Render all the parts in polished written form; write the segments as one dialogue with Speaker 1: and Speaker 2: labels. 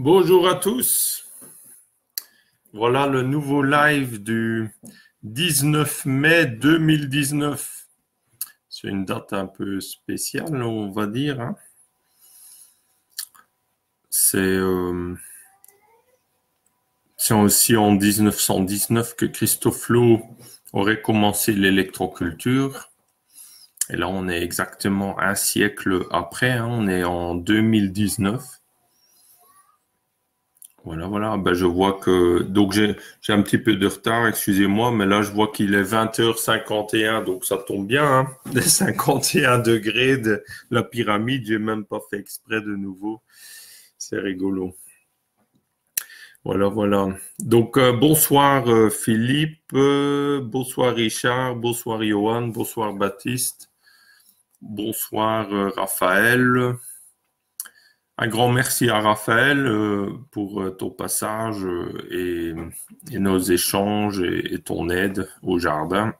Speaker 1: Bonjour à tous. Voilà le nouveau live du 19 mai 2019. C'est une date un peu spéciale, on va dire, hein. C'est aussi en 1919 que Christophe Loh aurait commencé l'électroculture. Et là, on est exactement un siècle après, hein. On est en 2019. Voilà. Ben, je vois que donc j'ai un petit peu de retard, excusez-moi, mais là je vois qu'il est 20h51, donc ça tombe bien, hein, les 51 degrés de la pyramide, j'ai même pas fait exprès de nouveau. C'est rigolo. Voilà. Donc bonsoir Philippe, bonsoir Richard, bonsoir Johan, bonsoir Baptiste, bonsoir Raphaël. Un grand merci à Raphaël pour ton passage et nos échanges et ton aide au jardin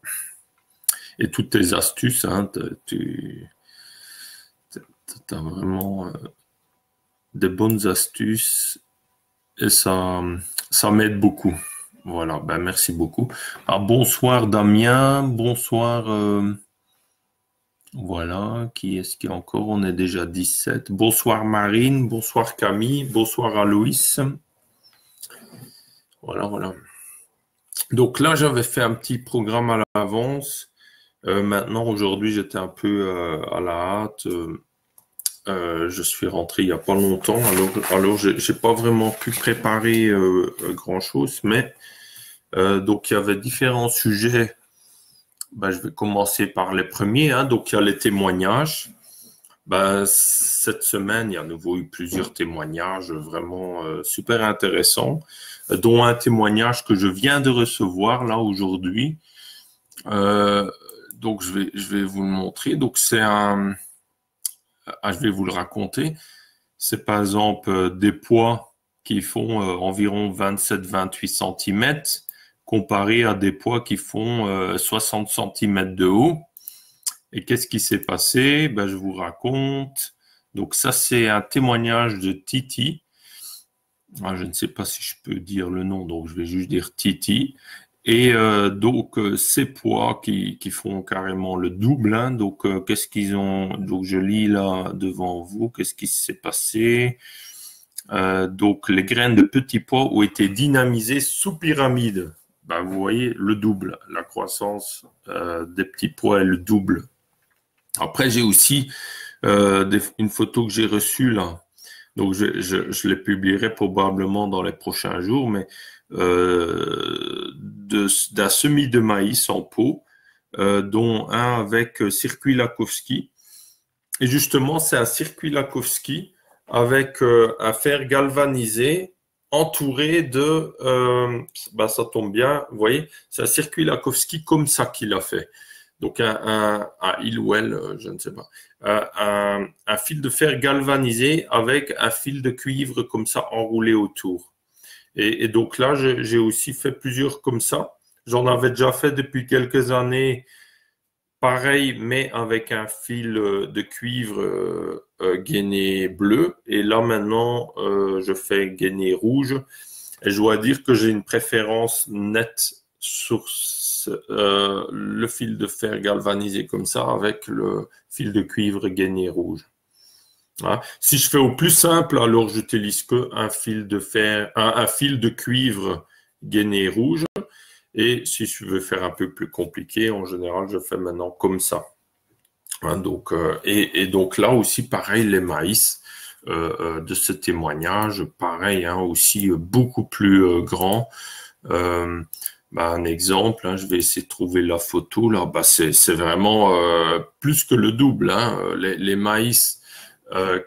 Speaker 1: et toutes tes astuces, hein. Tu as vraiment des bonnes astuces et ça m'aide beaucoup. Voilà, ben merci beaucoup. Ah, bonsoir Damien, bonsoir. Voilà, qui est-ce qu'il y a encore? On est déjà 17. Bonsoir Marine, bonsoir Camille, bonsoir Aloïs. Voilà. Donc là, j'avais fait un petit programme à l'avance. Maintenant, aujourd'hui, j'étais un peu à la hâte. Je suis rentré il n'y a pas longtemps. Alors j'ai pas vraiment pu préparer grand-chose. Mais donc, il y avait différents sujets. Ben, je vais commencer par les premiers, hein. Donc, il y a les témoignages. Ben, cette semaine, il y a à nouveau eu plusieurs témoignages vraiment super intéressants, dont un témoignage que je viens de recevoir là aujourd'hui. Donc, je vais vous le montrer. Donc, je vais vous le raconter. C'est par exemple des poids qui font environ 27-28 cm comparé à des poids qui font 60 cm de haut. Et qu'est-ce qui s'est passé? Ben, je vous raconte. Donc ça, c'est un témoignage de Titi. Ah, je ne sais pas si je peux dire le nom, donc je vais juste dire Titi. Et donc ces poids qui font carrément le double, hein. Donc qu'est-ce qu'ils ont? Donc je lis là devant vous. Qu'est-ce qui s'est passé? Donc les graines de petits pois ont été dynamisées sous pyramide. Ben, vous voyez le double, la croissance des petits pois est le double. Après, j'ai aussi une photo que j'ai reçue là. Donc, je les publierai probablement dans les prochains jours, mais d'un semis de maïs en pot, dont un avec circuit Lakowski. Et justement, c'est un circuit Lakowski avec un fer galvanisé entouré de... bah, ça tombe bien, vous voyez, c'est un circuit Lakowski comme ça qu'il a fait. Donc, il ou elle, je ne sais pas. Un fil de fer galvanisé avec un fil de cuivre comme ça enroulé autour. Et donc là, j'ai aussi fait plusieurs comme ça. J'en avais déjà fait depuis quelques années, pareil, mais avec un fil de cuivre gainé bleu. Et là, maintenant, je fais gainé rouge. Et je dois dire que j'ai une préférence nette sur le fil de fer galvanisé comme ça avec le fil de cuivre gainé rouge. Hein. Si je fais au plus simple, alors j'utilise que un fil de fer, un fil de cuivre gainé rouge. Et si je veux faire un peu plus compliqué, en général, je fais maintenant comme ça. Hein, donc, et donc là aussi, pareil, les maïs de ce témoignage, pareil, hein, aussi beaucoup plus grand. Bah, un exemple, hein, je vais essayer de trouver la photo là. Bah, c'est vraiment plus que le double, hein. Les maïs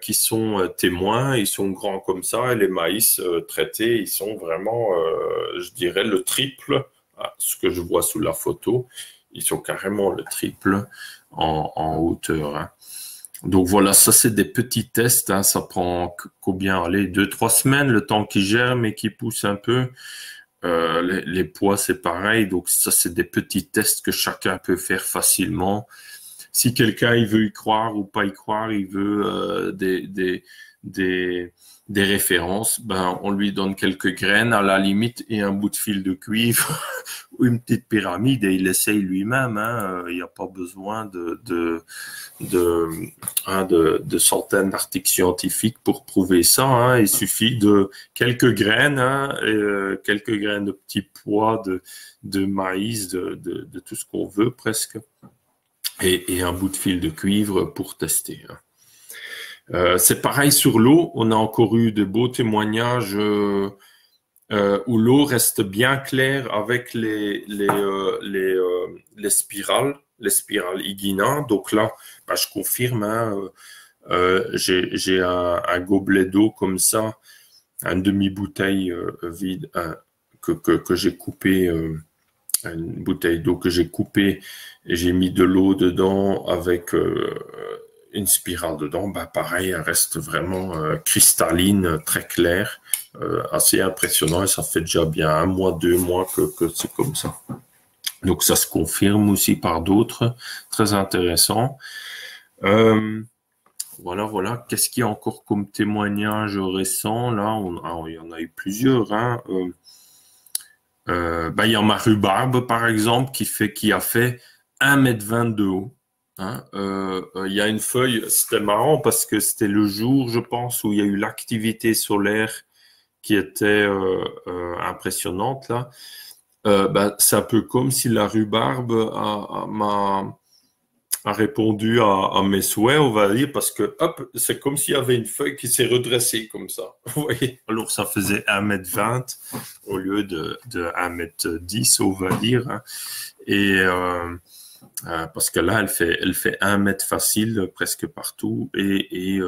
Speaker 1: qui sont témoins, ils sont grands comme ça, et les maïs traités, ils sont vraiment, je dirais, le triple. Ah, ce que je vois sous la photo, ils sont carrément le triple en hauteur, hein. Donc voilà, ça c'est des petits tests, hein. Ça prend combien? Allez, 2-3 semaines, le temps qu'ils germent et qu'ils poussent un peu. Les pois, c'est pareil. Donc ça, c'est des petits tests que chacun peut faire facilement. si quelqu'un il veut y croire ou pas y croire, il veut des références, ben on lui donne quelques graines à la limite et un bout de fil de cuivre ou une petite pyramide et il essaye lui-même. Hein. Il n'y a pas besoin de centaines d'articles scientifiques pour prouver ça. Hein. Il suffit de quelques graines, hein, quelques graines de petits pois, de maïs, de tout ce qu'on veut presque, et un bout de fil de cuivre pour tester. Hein. C'est pareil sur l'eau. On a encore eu de beaux témoignages où l'eau reste bien claire avec les spirales Higuina. Donc là, bah, je confirme, hein, j'ai un gobelet d'eau comme ça, une demi-bouteille vide que j'ai coupé, une bouteille d'eau que j'ai coupée et j'ai mis de l'eau dedans avec une spirale dedans. Bah, pareil, elle reste vraiment cristalline, très claire, assez impressionnant et ça fait déjà bien 1 mois, 2 mois que c'est comme ça. Donc ça se confirme aussi par d'autres, très intéressant. Voilà. Qu'est-ce qu'il y a encore comme témoignage récent là? Il y en a eu plusieurs. Hein. Il y a ma rhubarbe par exemple qui a fait 1,20 m de haut. Hein. Il y a une feuille, c'était marrant parce que c'était le jour, je pense, où il y a eu l'activité solaire qui était impressionnante là. C'est un peu comme si la rhubarbe a répondu à mes souhaits, on va dire, parce que hop, c'est comme s'il y avait une feuille qui s'est redressée comme ça. Vous voyez? Alors ça faisait 1,20 m au lieu de 1,10 m, on va dire. Hein. Et parce que là, elle fait 1 mètre facile presque partout et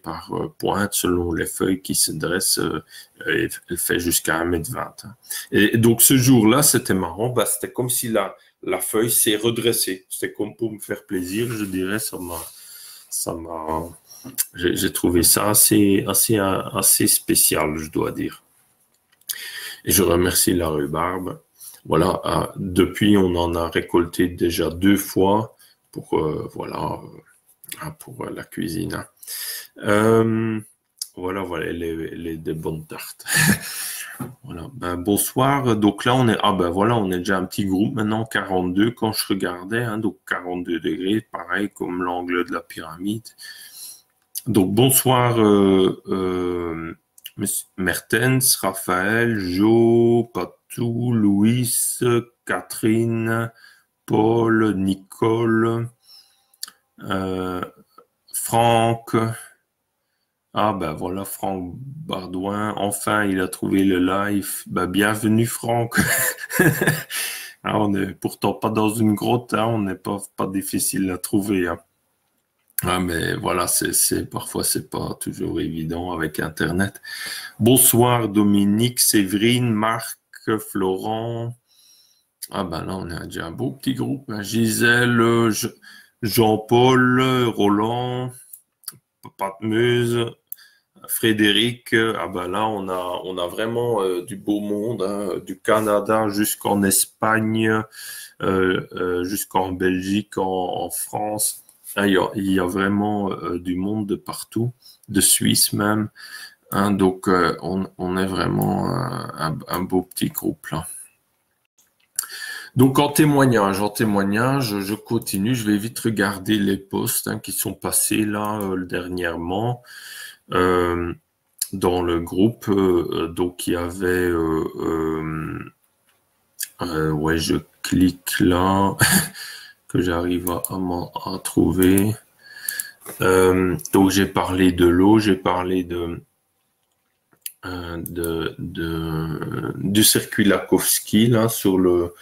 Speaker 1: par pointe selon les feuilles qui se dressent, elle fait jusqu'à 1,20 m. Et donc ce jour-là, c'était marrant, c'était comme si la feuille s'est redressée. C'était comme pour me faire plaisir, je dirais. J'ai trouvé ça assez spécial, je dois dire. Et je remercie la rhubarbe. Voilà, depuis, on en a récolté déjà 2 fois pour pour la cuisine. Voilà, des bonnes tartes. Voilà. Bonsoir. Donc là, on est déjà un petit groupe maintenant, 42 quand je regardais. Hein, donc 42 degrés, pareil comme l'angle de la pyramide. Donc bonsoir Mertens, Raphaël, Jo, Patou, Louis, Catherine, Paul, Nicole, Franck. Voilà, Franck Bardouin. Enfin, il a trouvé le live. Bienvenue, Franck. On n'est pourtant pas dans une grotte, hein, on n'est pas difficile à trouver. Hein. Mais voilà, parfois c'est pas toujours évident avec Internet. Bonsoir Dominique, Séverine, Marc, Florent. Là on a déjà un beau petit groupe. Hein. Gisèle, Jean-Paul, Roland, Patmeuse, Frédéric. Là on a vraiment du beau monde, hein, du Canada jusqu'en Espagne, jusqu'en Belgique, en France. Il y a vraiment du monde de partout, de Suisse même. Hein, donc, on est vraiment un beau petit groupe là. Donc, en témoignage, je continue. Je vais vite regarder les posts qui sont passés là dernièrement dans le groupe. Donc, il y avait... je clique là... que j'arrive à trouver. Donc j'ai parlé de l'eau, j'ai parlé du circuit Lakowski là sur le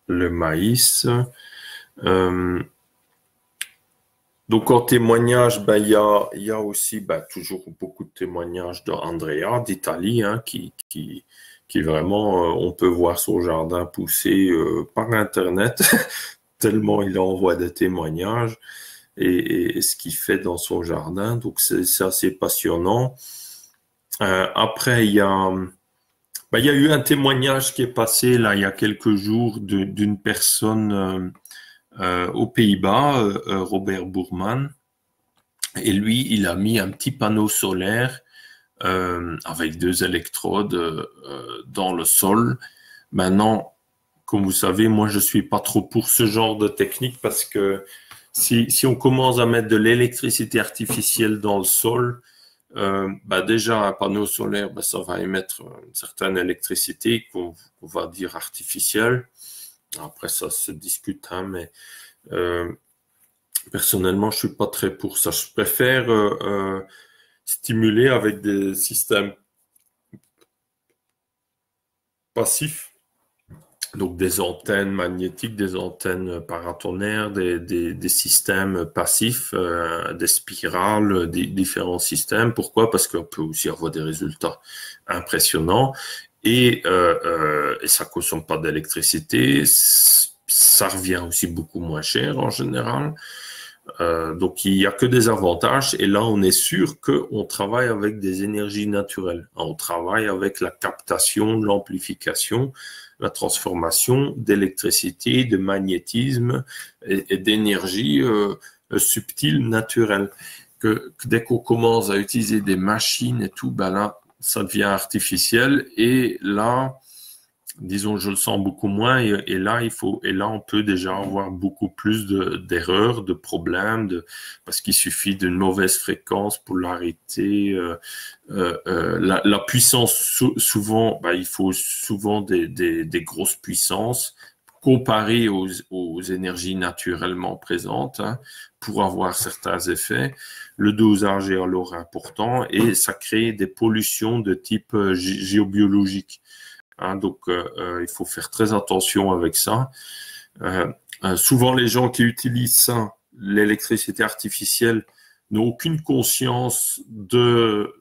Speaker 1: maïs. Donc en témoignage, il y a aussi toujours beaucoup de témoignages d'Andrea d'Italie hein, qui vraiment, on peut voir son jardin pousser par Internet, tellement il envoie des témoignages et ce qu'il fait dans son jardin. Donc, c'est assez passionnant. Après, il y a Il y a eu un témoignage qui est passé là il y a quelques jours d'une personne aux Pays-Bas, Robert Bourman, et lui, il a mis un petit panneau solaire avec 2 électrodes dans le sol. Maintenant, comme vous savez, moi, je suis pas trop pour ce genre de technique parce que si on commence à mettre de l'électricité artificielle dans le sol, déjà, un panneau solaire, ça va émettre une certaine électricité qu'on va dire artificielle. Après, ça se discute, hein, mais personnellement, je suis pas très pour ça. Je préfère stimuler avec des systèmes passifs, donc des antennes magnétiques, des antennes paratonnerres, des systèmes passifs, des spirales, des différents systèmes. Pourquoi? Parce qu'on peut aussi avoir des résultats impressionnants et ça consomme pas d'électricité. Ça revient aussi beaucoup moins cher en général. Donc, il n'y a que des avantages. Et là, on est sûr qu'on travaille avec des énergies naturelles. On travaille avec la captation, l'amplification, la transformation d'électricité, de magnétisme et d'énergie subtile, naturelle. Que dès qu'on commence à utiliser des machines et tout, là, ça devient artificiel. Et là, disons, je le sens beaucoup moins et là, on peut déjà avoir beaucoup plus d'erreurs, de problèmes, parce qu'il suffit d'une mauvaise fréquence, polarité, la puissance, souvent, il faut souvent des grosses puissances comparées aux énergies naturellement présentes, hein, pour avoir certains effets. Le dosage est alors important et ça crée des pollutions de type géobiologique. Hein, donc, il faut faire très attention avec ça. Souvent, les gens qui utilisent ça, l'électricité artificielle, n'ont aucune conscience de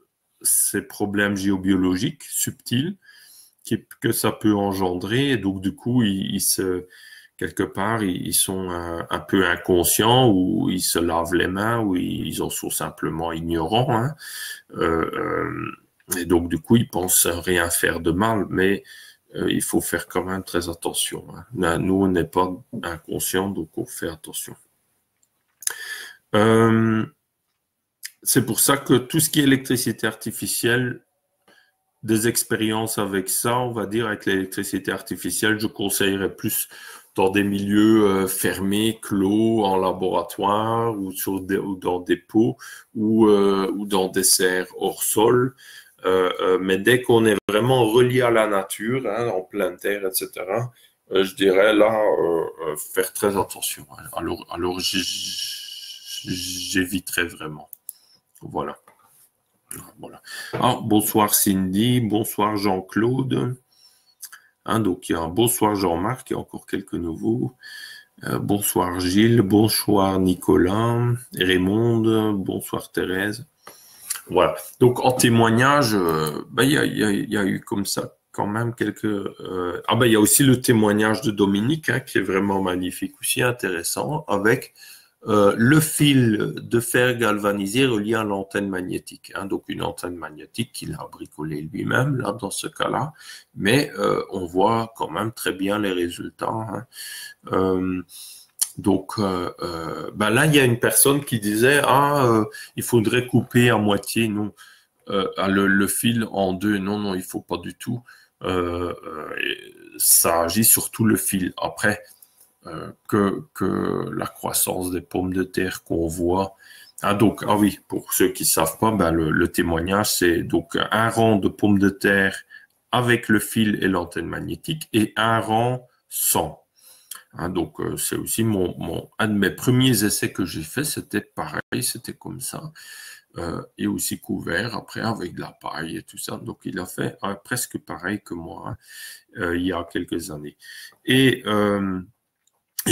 Speaker 1: ces problèmes géobiologiques subtils que ça peut engendrer. Et donc, du coup, quelque part, ils sont un peu inconscients ou ils se lavent les mains ou ils en sont simplement ignorants. Hein. Et donc, du coup, ils pensent rien faire de mal, mais il faut faire quand même très attention. Hein. Là, nous, on n'est pas inconscients, donc on fait attention. C'est pour ça que tout ce qui est électricité artificielle, des expériences avec ça, on va dire, avec l'électricité artificielle, je conseillerais plus dans des milieux fermés, clos, en laboratoire ou dans des pots ou dans des serres hors sol. Mais dès qu'on est vraiment relié à la nature, hein, en pleine terre, etc., je dirais là, faire très attention. Alors j'éviterais vraiment. Voilà. Voilà. Bonsoir Cindy, bonsoir Jean-Claude. Hein, donc il y a un bonsoir Jean-Marc, il y a encore quelques nouveaux. Bonsoir Gilles, bonsoir Nicolas, Raymond, bonsoir Thérèse. Voilà. Donc en témoignage, il y a eu comme ça quand même quelques. Il y a aussi le témoignage de Dominique, hein, qui est vraiment magnifique aussi, intéressant, avec le fil de fer galvanisé relié à l'antenne magnétique. Hein, donc une antenne magnétique qu'il a bricolée lui-même là dans ce cas-là, mais on voit quand même très bien les résultats. Hein. Donc là, il y a une personne qui disait il faudrait couper à moitié, non, le fil en deux. Non, il faut pas du tout. Ça agit sur tout le fil. Après que la croissance des pommes de terre qu'on voit. Oui, pour ceux qui savent pas, le témoignage, c'est donc un rang de pommes de terre avec le fil et l'antenne magnétique et un rang sans. Donc, c'est aussi un de mes premiers essais que j'ai fait, c'était pareil, c'était comme ça, et aussi couvert après avec de la paille et tout ça. Donc, il a fait presque pareil que moi, hein, il y a quelques années. Et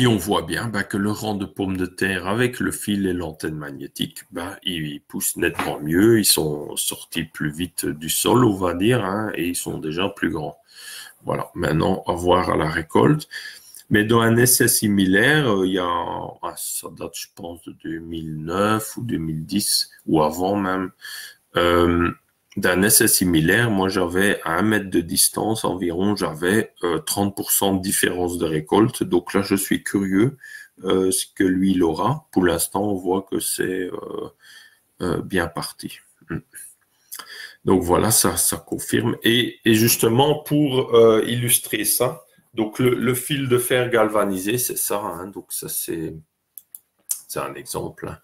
Speaker 1: on voit bien que le rang de pommes de terre avec le fil et l'antenne magnétique, ils poussent nettement mieux, ils sont sortis plus vite du sol, on va dire, hein, et ils sont déjà plus grands. Voilà, maintenant, à voir à la récolte. Mais dans un essai similaire, ça date, je pense, de 2009 ou 2010, ou avant même, d'un essai similaire, moi j'avais à 1 mètre de distance environ, j'avais 30% de différence de récolte. Donc là, je suis curieux ce que lui il aura. Pour l'instant, on voit que c'est bien parti. Donc voilà, ça confirme. Et justement, pour illustrer ça, donc le fil de fer galvanisé, c'est ça. Hein, donc ça, c'est un exemple.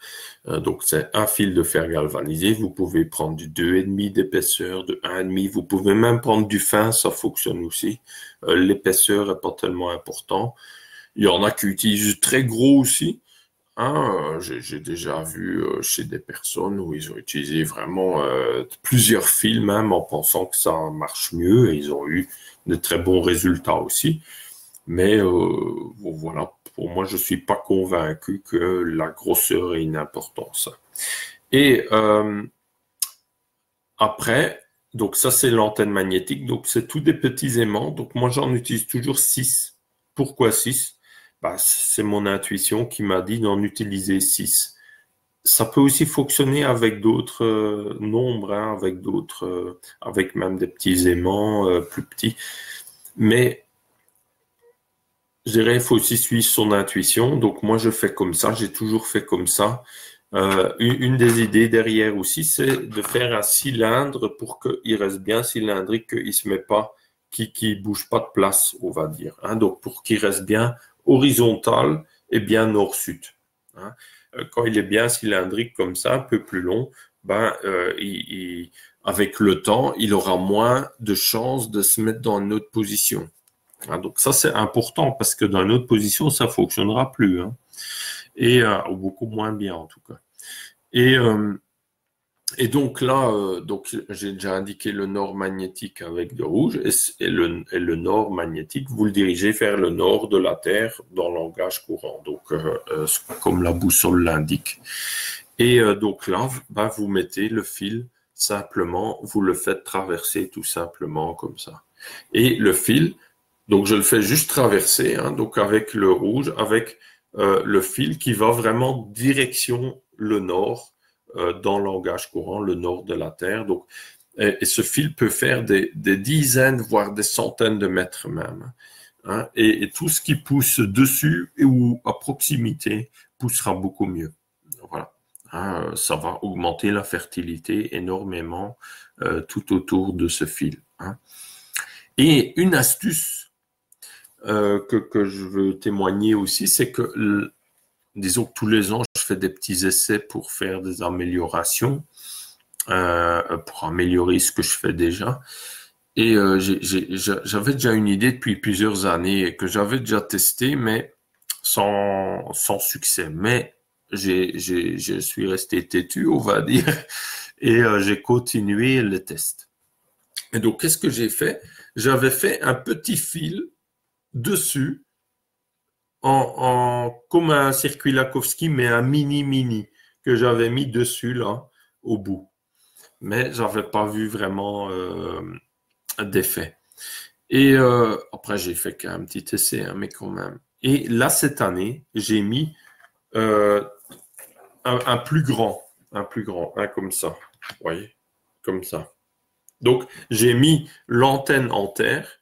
Speaker 1: Hein. Donc c'est un fil de fer galvanisé. Vous pouvez prendre du 2,5 d'épaisseur, de 1,5. Vous pouvez même prendre du fin, ça fonctionne aussi. L'épaisseur n'est pas tellement important. Il y en a qui utilisent très gros aussi. Hein, j'ai déjà vu chez des personnes où ils ont utilisé vraiment plusieurs fils même en pensant que ça marche mieux et ils ont eu de très bons résultats aussi. Mais bon, voilà, pour moi, je suis pas convaincu que la grosseur ait une importance. Et après, donc ça c'est l'antenne magnétique, donc c'est tous des petits aimants. Donc moi j'en utilise toujours 6. Pourquoi 6? Bah, c'est mon intuition qui m'a dit d'en utiliser 6. Ça peut aussi fonctionner avec d'autres nombres, hein, avec d'autres, avec même des petits aimants plus petits. Mais je dirais, il faut aussi suivre son intuition. Donc moi je fais comme ça, j'ai toujours fait comme ça. Une des idées derrière aussi, c'est de faire un cylindre pour qu'il reste bien cylindrique, qu'il se met pas, qu'il bouge pas de place, on va dire. Hein. Donc pour qu'il reste bien horizontal et bien nord-sud. Hein. Quand il est bien cylindrique comme ça, un peu plus long, ben avec le temps, il aura moins de chances de se mettre dans une autre position. Hein. Donc ça c'est important parce que dans une autre position, ça fonctionnera plus. Hein. Et beaucoup moins bien en tout cas. Et donc là, donc j'ai déjà indiqué le nord magnétique avec le rouge et le nord magnétique, vous le dirigez vers le nord de la Terre dans le langage courant, donc comme la boussole l'indique. Et donc là, bah, vous mettez le fil simplement, vous le faites traverser tout simplement comme ça. Et le fil, donc je le fais juste traverser, hein, donc avec le rouge, avec le fil qui va vraiment direction le nord, dans le langage courant, le nord de la Terre. Donc, et ce fil peut faire des dizaines, voire des centaines de mètres même. Hein, et tout ce qui pousse dessus ou à proximité poussera beaucoup mieux. Voilà. Hein, ça va augmenter la fertilité énormément tout autour de ce fil. Hein. Et une astuce que je veux témoigner aussi, c'est que, disons que tous les ans, je fais des petits essais pour faire des améliorations, pour améliorer ce que je fais déjà. Et j'avais déjà une idée depuis plusieurs années que j'avais déjà testé, mais sans succès. Mais je suis resté têtu, on va dire, et j'ai continué le test. Et donc, qu'est-ce que j'ai fait? J'avais fait un petit fil dessus, comme un circuit Lakowski, mais un mini que j'avais mis dessus là, au bout. Mais j'avais pas vu vraiment d'effet. Et après, j'ai fait qu'un petit essai, hein, mais quand même. Et là, cette année, j'ai mis un plus grand, hein, comme ça. Vous voyez, comme ça. Donc, j'ai mis l'antenne en terre,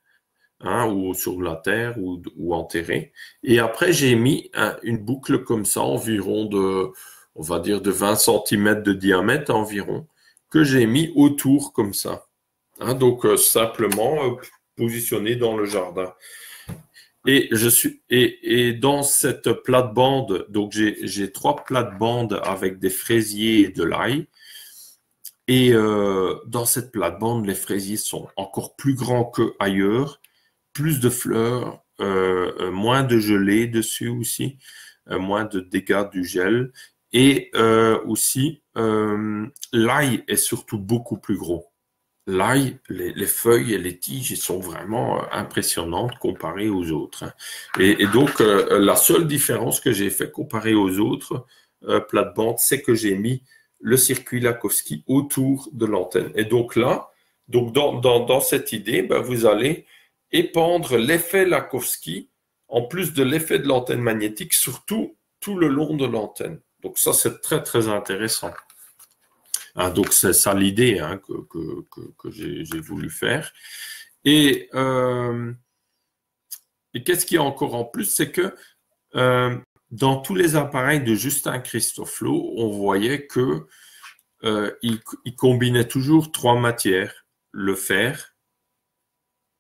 Speaker 1: hein, ou sur la terre, ou enterrée. Et après, j'ai mis une boucle comme ça, environ on va dire, de 20 cm de diamètre environ, que j'ai mis autour comme ça. Hein, donc, simplement positionné dans le jardin. Et dans cette plate-bande, donc j'ai 3 plates-bandes avec des fraisiers et de l'ail. Et dans cette plate-bande, les fraisiers sont encore plus grands qu'ailleurs, plus de fleurs, moins de gelée dessus aussi, moins de dégâts du gel. Et aussi, l'ail est surtout beaucoup plus gros. L'ail, les feuilles et les tiges sont vraiment impressionnantes comparées aux autres. Hein. Et donc, la seule différence que j'ai fait comparée aux autres plates-bandes, c'est que j'ai mis le circuit Lakowski autour de l'antenne. Et donc là, donc dans cette idée, ben, vous allez épandre l'effet Lakowski, en plus de l'effet de l'antenne magnétique, surtout tout le long de l'antenne. Donc ça, c'est très, très intéressant. Hein, donc, c'est ça l'idée hein, que j'ai voulu faire. Et qu'est-ce qu'il y a encore en plus, c'est que dans tous les appareils de Justin Christoflo, on voyait que il combinait toujours 3 matières, le fer,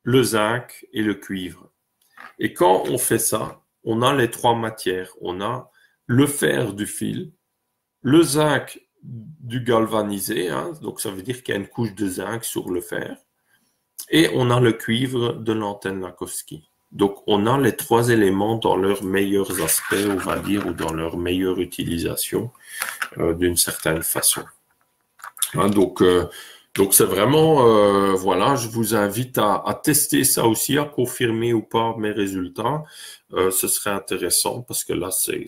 Speaker 1: le zinc et le cuivre. Et quand on fait ça, on a les 3 matières. On a le fer du fil, le zinc du galvanisé, hein, donc ça veut dire qu'il y a une couche de zinc sur le fer, et on a le cuivre de l'antenne Lakowski. Donc, on a les 3 éléments dans leurs meilleurs aspects, on va dire, ou dans leur meilleure utilisation, d'une certaine façon. Hein, donc, c'est vraiment, voilà, je vous invite à tester ça aussi, à confirmer ou pas mes résultats. Ce serait intéressant parce que là, c'est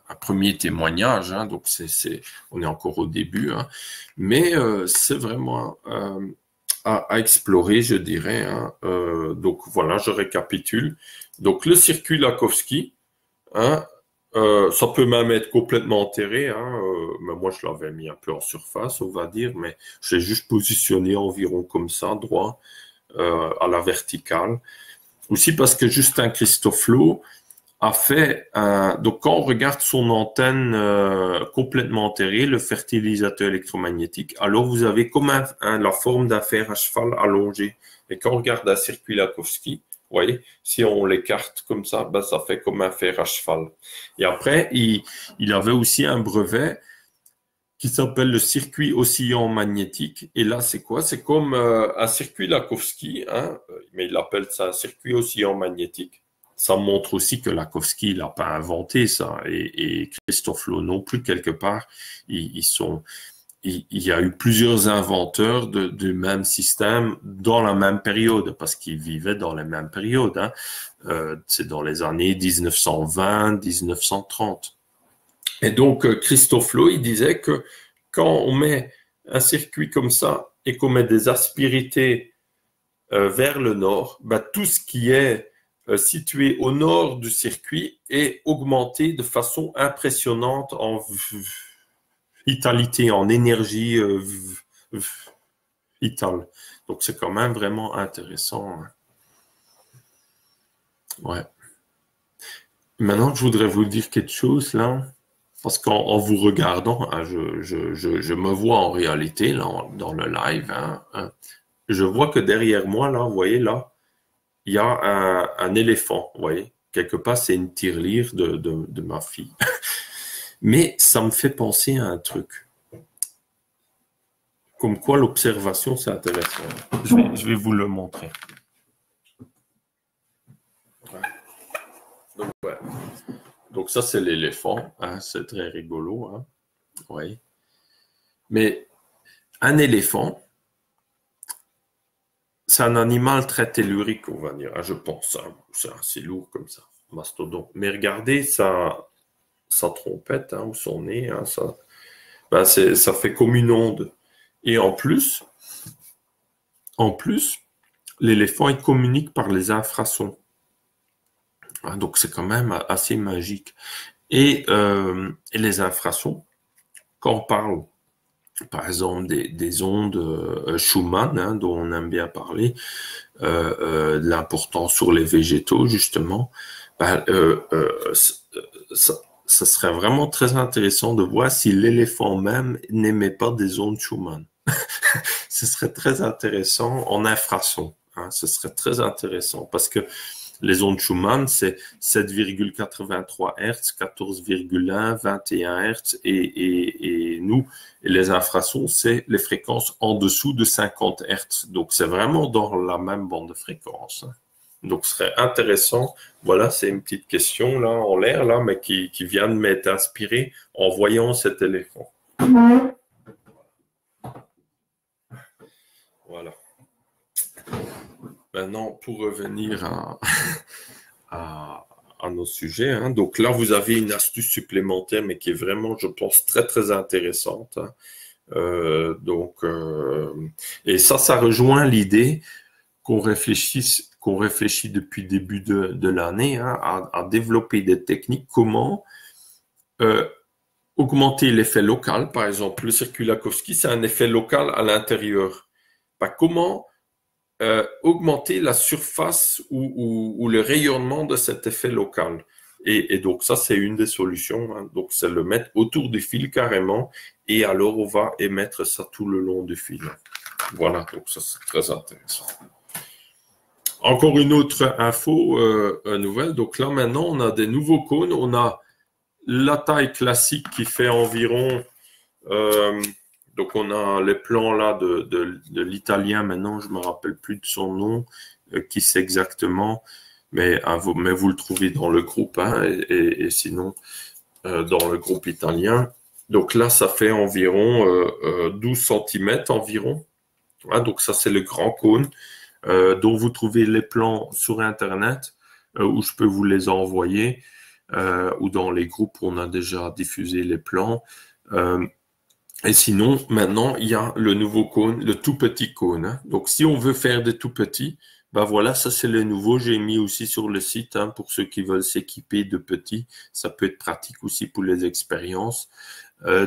Speaker 1: un premier témoignage, hein, donc on est encore au début, hein, mais c'est vraiment à explorer, je dirais. Hein. Donc voilà, je récapitule. Donc le circuit Lakowski, hein, ça peut même être complètement enterré, hein, mais moi je l'avais mis un peu en surface, on va dire, mais je l'ai juste positionné environ comme ça, droit, à la verticale. Aussi parce que Justin Christoflo a fait donc quand on regarde son antenne complètement enterrée, le fertilisateur électromagnétique, alors vous avez comme la forme d'un fer à cheval allongé. Et quand on regarde un circuit Lakowski, vous voyez, si on l'écarte comme ça, ben ça fait comme un fer à cheval. Et après, il avait aussi un brevet qui s'appelle le circuit oscillant magnétique. Et là, c'est quoi? C'est comme un circuit Lakowski, hein, mais il appelle ça un circuit oscillant magnétique. Ça montre aussi que Lakowski l'a pas inventé ça, et Christoflo non plus quelque part. Il y a eu plusieurs inventeurs du même système dans la même période, parce qu'ils vivaient dans les mêmes périodes. Hein. C'est dans les années 1920, 1930. Et donc Christoflo, il disait que quand on met un circuit comme ça et qu'on met des aspérités vers le nord, bah, tout ce qui est situé au nord du circuit est augmenté de façon impressionnante en vitalité, en énergie vitale. Donc, c'est quand même vraiment intéressant. Hein. Ouais. Maintenant, je voudrais vous dire quelque chose là, parce qu'en vous regardant, hein, je me vois en réalité là, dans le live. Hein, je vois que derrière moi, là, vous voyez là, il y a un éléphant, vous voyez. Quelque part, c'est une tirelire de ma fille. Mais ça me fait penser à un truc. Comme quoi l'observation, c'est intéressant. Je vais vous le montrer. Ouais. Donc, ouais. Donc ça, c'est l'éléphant. Hein, c'est très rigolo. Hein. Oui. Mais un éléphant, c'est un animal très tellurique, on va dire. Hein, je pense. Hein. C'est assez lourd comme ça. Mastodon. Mais regardez sa trompette hein, ou son nez. Hein, ça fait comme une onde. Et en plus, l'éléphant, il communique par les infrasons. Hein, donc, c'est quand même assez magique. Et les infrasons, quand on parle, par exemple, des ondes Schumann, hein, dont on aime bien parler, de l'importance sur les végétaux, justement, ben, ça serait vraiment très intéressant de voir si l'éléphant même n'émet pas des ondes Schumann. Ce serait très intéressant en infrason. Hein, ce serait très intéressant parce que les ondes Schumann, c'est 7,83 Hz, 14,1, 21 Hz et nous, les infrasons, c'est les fréquences en dessous de 50 Hz. Donc, c'est vraiment dans la même bande de fréquences. Donc, ce serait intéressant. Voilà, c'est une petite question là en l'air, là, mais qui vient de m'être inspirée en voyant cet éléphant. Voilà. Maintenant, pour revenir à nos sujets, hein. Donc là, vous avez une astuce supplémentaire, mais qui est vraiment, je pense, très, très intéressante. Hein. Et ça rejoint l'idée qu'on réfléchit depuis le début de l'année hein, à développer des techniques, comment augmenter l'effet local. Par exemple, le circuit Lakowski, c'est un effet local à l'intérieur. Bah, comment augmenter la surface ou le rayonnement de cet effet local? Et donc, ça, c'est une des solutions. Hein. Donc, c'est le mettre autour du fil carrément. Et alors, on va émettre ça tout le long du fil. Voilà, donc ça, c'est très intéressant. Encore une autre info nouvelle. Donc là, maintenant, on a des nouveaux cônes. On a la taille classique qui fait environ... donc, on a les plans là de l'italien. Maintenant, je ne me rappelle plus de son nom, qui c'est exactement. Mais vous le trouvez dans le groupe. Hein, et sinon, dans le groupe italien. Donc là, ça fait environ 12 cm environ. Hein, donc ça, c'est le grand cône dont vous trouvez les plans sur Internet où je peux vous les envoyer ou dans les groupes où on a déjà diffusé les plans. Et sinon, maintenant, il y a le nouveau cône, le tout petit cône. Hein. Donc, si on veut faire des tout petits, ben voilà, ça c'est le nouveau. J'ai mis aussi sur le site hein, pour ceux qui veulent s'équiper de petits. Ça peut être pratique aussi pour les expériences.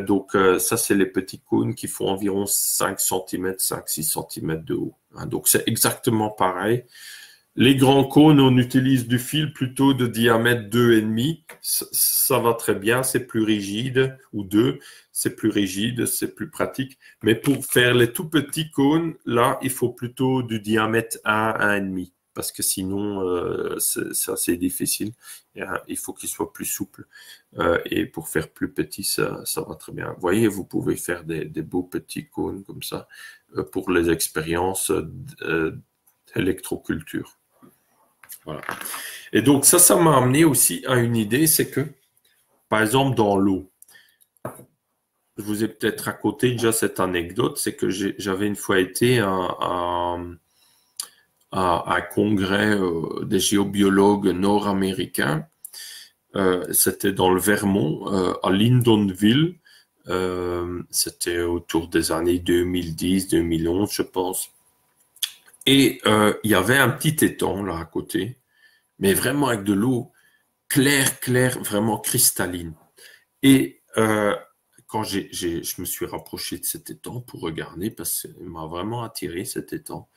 Speaker 1: Donc, ça c'est les petits cônes qui font environ 5 cm, 5-6 cm de haut. Hein. Donc, c'est exactement pareil. Les grands cônes, on utilise du fil plutôt de diamètre 2,5. Ça va très bien, c'est plus rigide, ou 2, c'est plus rigide, c'est plus pratique. Mais pour faire les tout petits cônes, là, il faut plutôt du diamètre 1, 1,5. Parce que sinon, c'est assez difficile. Il faut qu'il soit plus souple. Et pour faire plus petit, ça va très bien. Vous voyez, vous pouvez faire des beaux petits cônes comme ça pour les expériences d'électroculture. Voilà. Et donc ça m'a amené aussi à une idée, c'est que, par exemple, dans l'eau, je vous ai peut-être raconté déjà cette anecdote, c'est que j'avais une fois été à un congrès des géobiologues nord-américains. C'était dans le Vermont, à Lyndonville. C'était autour des années 2010, 2011, je pense. Et il y avait un petit étang là à côté, mais vraiment avec de l'eau claire, vraiment cristalline. Et quand je me suis rapproché de cet étang pour regarder, parce qu'il m'a vraiment attiré cet étang.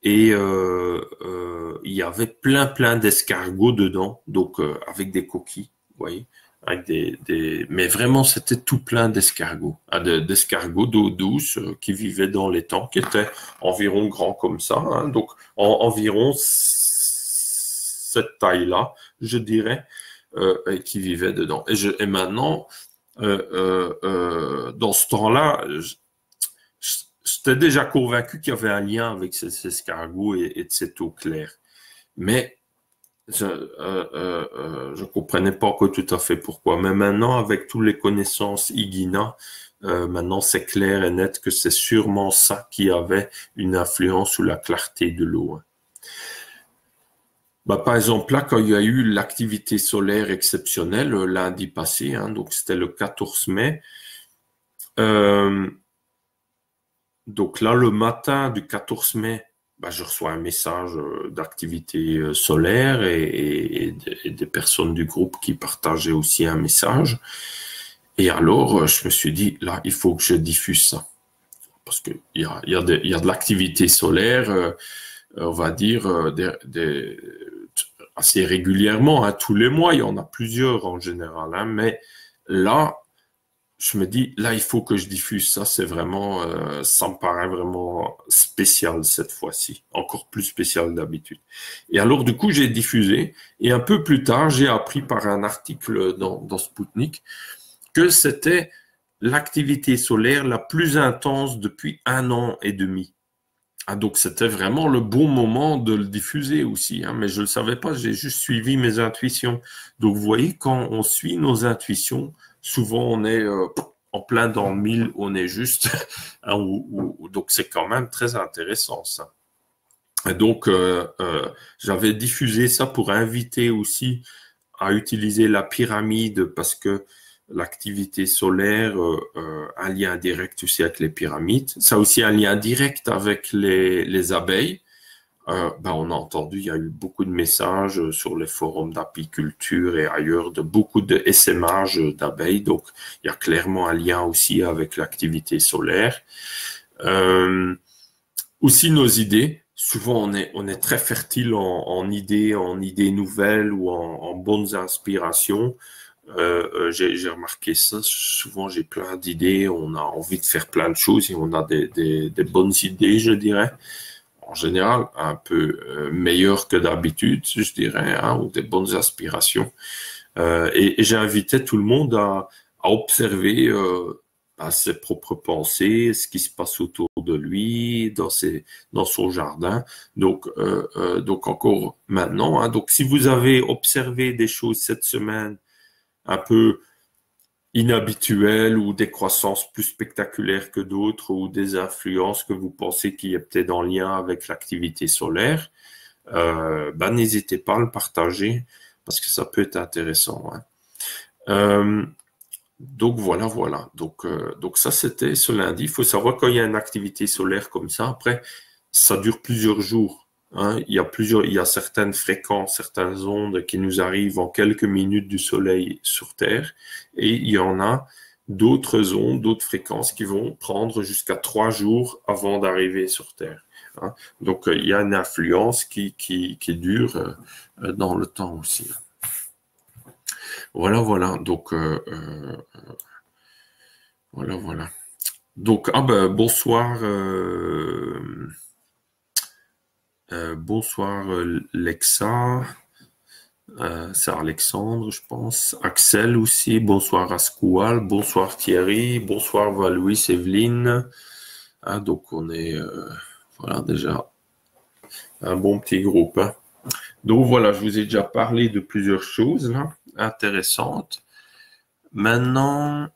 Speaker 1: Et il y avait plein d'escargots dedans, donc avec des coquilles, vous voyez, avec mais vraiment c'était tout plein d'escargots, d'escargots d'eau douce qui vivaient dans l'étang, qui étaient environ grands comme ça, hein, donc environ cette taille-là, je dirais, qui vivaient dedans. Et maintenant, dans ce temps-là, j'étais déjà convaincu qu'il y avait un lien avec ces escargots et de cette eau claire. Mais je comprenais pas encore tout à fait pourquoi. Mais maintenant, avec toutes les connaissances Higuina, maintenant c'est clair et net que c'est sûrement ça qui avait une influence sur la clarté de l'eau. Bah, par exemple, là, quand il y a eu l'activité solaire exceptionnelle lundi passé, hein, donc c'était le 14 mai, donc là, le matin du 14 mai, bah, je reçois un message d'activité solaire et des personnes du groupe qui partageaient aussi un message. Et alors, je me suis dit, là, il faut que je diffuse ça. Parce qu'il y a de l'activité solaire, on va dire, assez régulièrement, hein, tous les mois, il y en a plusieurs en général. Hein, mais là, je me dis, là, il faut que je diffuse ça. C'est vraiment, ça me paraît vraiment spécial cette fois-ci, encore plus spécial d'habitude. Et alors, du coup, j'ai diffusé. Et un peu plus tard, j'ai appris par un article dans Sputnik que c'était l'activité solaire la plus intense depuis 1 an et demi. Ah, donc, c'était vraiment le bon moment de le diffuser aussi. Hein, mais je ne le savais pas, j'ai juste suivi mes intuitions. Donc, vous voyez, quand on suit nos intuitions, souvent, on est en plein dans le mille, on est juste. Hein, donc, c'est quand même très intéressant, ça. Et donc, j'avais diffusé ça pour inviter aussi à utiliser la pyramide parce que l'activité solaire, un lien direct aussi avec les pyramides. Ça a aussi un lien direct avec les abeilles. on a entendu, il y a eu beaucoup de messages sur les forums d'apiculture et ailleurs de beaucoup de essaimage d'abeilles. Donc, il y a clairement un lien aussi avec l'activité solaire. Aussi nos idées. Souvent, on est très fertile en idées nouvelles ou en bonnes inspirations. J'ai remarqué ça. Souvent, j'ai plein d'idées. On a envie de faire plein de choses et on a des bonnes idées, je dirais. En général, un peu meilleures que d'habitude, je dirais, hein, ou des bonnes aspirations. Et j'ai invité tout le monde à observer ses propres pensées, ce qui se passe autour de lui, dans son jardin. Donc encore maintenant. Hein, donc, si vous avez observé des choses cette semaine un peu inhabituelles ou des croissances plus spectaculaires que d'autres ou des influences que vous pensez qui est peut-être en lien avec l'activité solaire, n'hésitez pas à le partager parce que ça peut être intéressant. Hein. Donc voilà. Donc ça, c'était ce lundi. Il faut savoir quand il y a une activité solaire comme ça, après, ça dure plusieurs jours. Hein. Il y a certaines fréquences, certaines ondes qui nous arrivent en quelques minutes du soleil sur Terre, et il y en a d'autres ondes, d'autres fréquences qui vont prendre jusqu'à 3 jours avant d'arriver sur Terre. Hein. Donc il y a une influence qui dure dans le temps aussi. Voilà. Donc, voilà. Donc, bonsoir, bonsoir Lexa, c'est Alexandre, je pense. Axel aussi, bonsoir Ascoual, bonsoir Thierry, bonsoir Valouis, Evelyne. Ah, donc, on est, voilà, déjà un bon petit groupe. Hein. Donc, voilà, je vous ai déjà parlé de plusieurs choses là, intéressantes. Maintenant,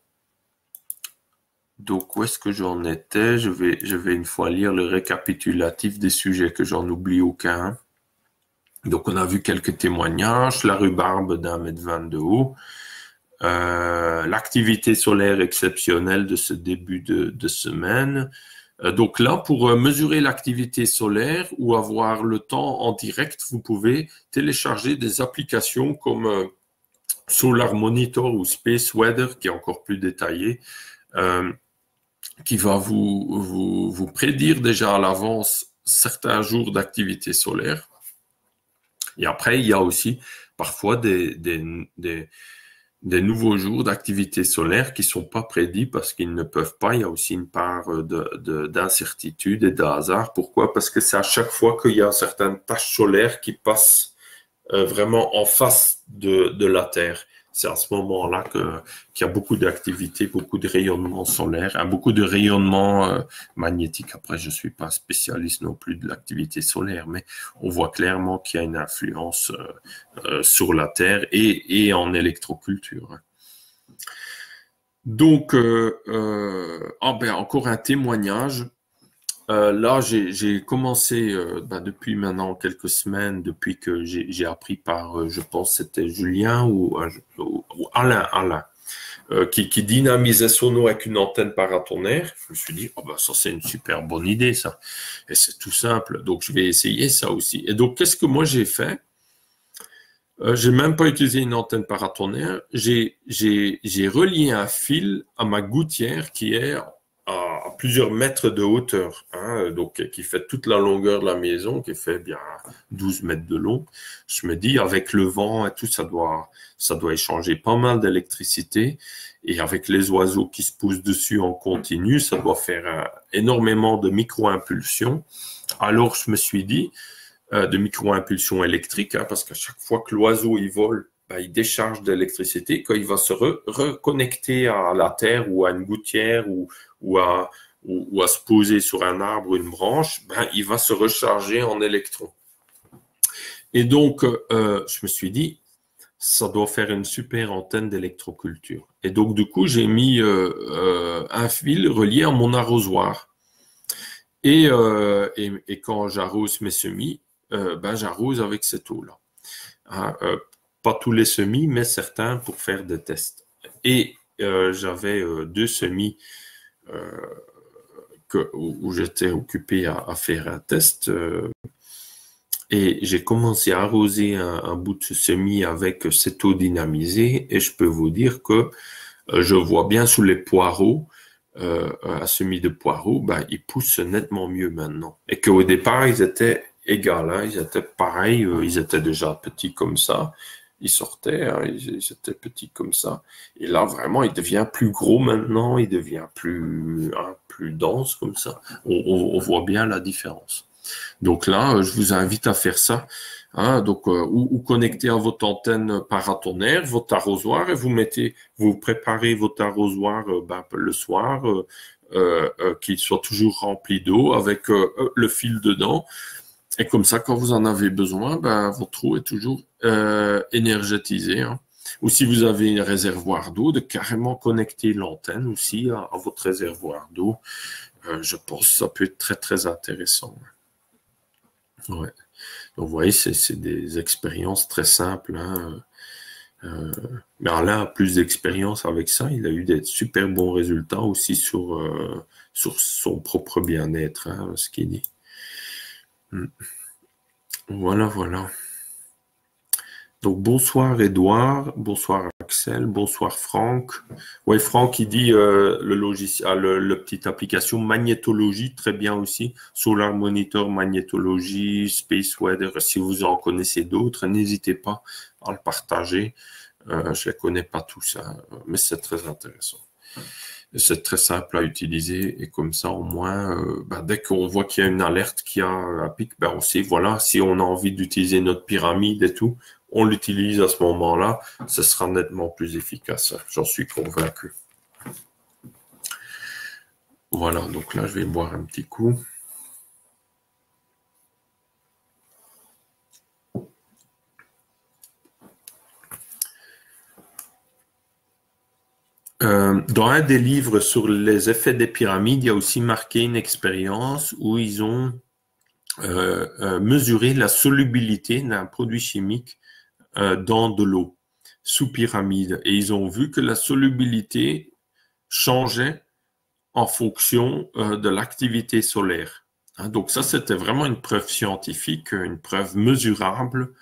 Speaker 1: donc où est-ce que j'en étais? Je vais une fois lire le récapitulatif des sujets que j'en oublie aucun. Donc on a vu quelques témoignages, la rhubarbe d'1,20 m de haut, l'activité solaire exceptionnelle de ce début de semaine. Donc là, pour mesurer l'activité solaire ou avoir le temps en direct, vous pouvez télécharger des applications comme Solar Monitor ou Space Weather, qui est encore plus détaillé, qui va vous prédire déjà à l'avance certains jours d'activité solaire. Et après, il y a aussi parfois des nouveaux jours d'activité solaire qui sont pas prédits parce qu'ils ne peuvent pas. Il y a aussi une part d'incertitude et de hasard. Pourquoi? Parce que c'est à chaque fois qu'il y a certaines taches solaires qui passent vraiment en face de la Terre. C'est à ce moment-là qu'il y a beaucoup d'activités, beaucoup de rayonnement solaire, hein, beaucoup de rayonnement magnétique. Après, je suis pas spécialiste non plus de l'activité solaire, mais on voit clairement qu'il y a une influence sur la Terre et en électroculture. Donc, encore un témoignage. Là, j'ai commencé depuis maintenant quelques semaines, depuis que j'ai appris par, je pense c'était Julien ou Alain, qui dynamisait son eau avec une antenne paratonnerre. Je me suis dit, ça c'est une super bonne idée ça. Et c'est tout simple, donc je vais essayer ça aussi. Et donc, qu'est-ce que moi j'ai fait? J'ai même pas utilisé une antenne paratonnerre. J'ai relié un fil à ma gouttière qui est à plusieurs mètres de hauteur, hein, donc qui fait toute la longueur de la maison, qui fait bien 12 mètres de long. Je me dis, avec le vent et tout, ça doit échanger pas mal d'électricité. Et avec les oiseaux qui se poussent dessus en continu, ça doit faire énormément de micro-impulsions. Alors, je me suis dit, de micro-impulsions électriques, hein, parce qu'à chaque fois que l'oiseau il vole, il décharge de l'électricité. Quand il va se reconnecter à la terre ou à une gouttière ou à se poser sur un arbre ou une branche, il va se recharger en électrons. Et donc, je me suis dit, ça doit faire une super antenne d'électroculture. Et donc, du coup, j'ai mis un fil relié à mon arrosoir. Et quand j'arrose mes semis, j'arrose avec cette eau-là. Hein, pas tous les semis, mais certains pour faire des tests. Et j'avais 2 semis où j'étais occupé à faire un test. Et j'ai commencé à arroser un bout de ce semis avec cette eau dynamisée et je peux vous dire que je vois bien sous les poireaux, un semis de poireaux, ben, ils poussent nettement mieux maintenant. Et qu'au départ, ils étaient égaux, hein, ils étaient pareils, ils étaient déjà petits comme ça. Ils sortaient, hein, ils étaient petits comme ça. Et là, vraiment, il devient plus gros maintenant, il devient plus dense comme ça. On voit bien la différence. Donc là, je vous invite à faire ça. Hein, donc, ou connecter à votre antenne paratonnerre, votre arrosoir, et vous préparez votre arrosoir ben, le soir, qu'il soit toujours rempli d'eau avec le fil dedans. Et comme ça, quand vous en avez besoin, ben, votre eau est toujours énergétisée. Hein. Ou si vous avez un réservoir d'eau, de carrément connecter l'antenne aussi à votre réservoir d'eau. Je pense que ça peut être très, très intéressant. Ouais. Donc, vous voyez, c'est des expériences très simples. Hein. Mais Alain a plus d'expérience avec ça. Il a eu des super bons résultats aussi sur son propre bien-être, hein, ce qu'il dit. Voilà, voilà. Donc, bonsoir Edouard, bonsoir Axel, bonsoir Franck. Ouais, Franck, il dit le logiciel, le petite application magnétologie, très bien aussi. Solar Monitor, magnétologie, Space Weather. Si vous en connaissez d'autres, n'hésitez pas à le partager. Je les connais pas tous, hein, mais c'est très intéressant. C'est très simple à utiliser et comme ça, au moins, ben, dès qu'on voit qu'il y a une alerte qui a un pic, ben, on sait, voilà, si on a envie d'utiliser notre pyramide et tout, on l'utilise à ce moment-là, ce sera nettement plus efficace. J'en suis convaincu. Voilà, donc là, je vais boire un petit coup. Dans un des livres sur les effets des pyramides, il y a aussi marqué une expérience où ils ont mesuré la solubilité d'un produit chimique dans de l'eau sous pyramide. Et ils ont vu que la solubilité changeait en fonction de l'activité solaire. Hein, donc ça, c'était vraiment une preuve scientifique, une preuve mesurable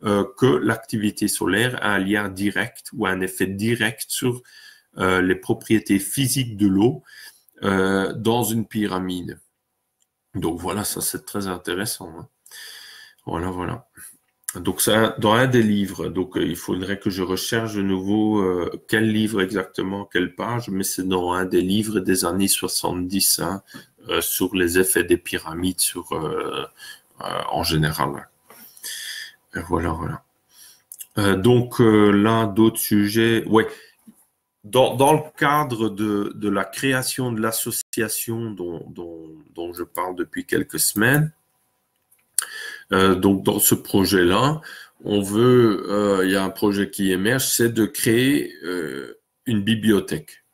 Speaker 1: que l'activité solaire a un lien direct ou un effet direct sur les propriétés physiques de l'eau dans une pyramide. Donc voilà, ça c'est très intéressant. Hein. Voilà, voilà. Donc ça, dans un des livres, donc il faudrait que je recherche de nouveau quel livre exactement, quelle page, mais c'est dans un des livres des années 70 hein, sur les effets des pyramides en général. Et voilà, voilà. Donc là, d'autres sujets. Ouais, dans le cadre de la création de l'association dont je parle depuis quelques semaines, donc dans ce projet-là, il y a un projet qui émerge, c'est de créer une bibliothèque,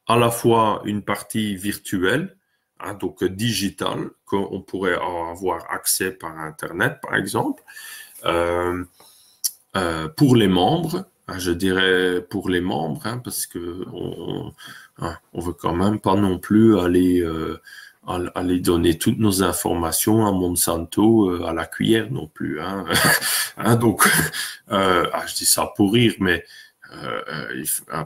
Speaker 1: à la fois une partie virtuelle, hein, donc digitale, qu'on pourrait avoir accès par Internet, par exemple, pour les membres. Je dirais pour les membres, hein, parce que on veut quand même pas non plus aller donner toutes nos informations à Monsanto à la cuillère non plus. Hein. Hein, donc, je dis ça pour rire, mais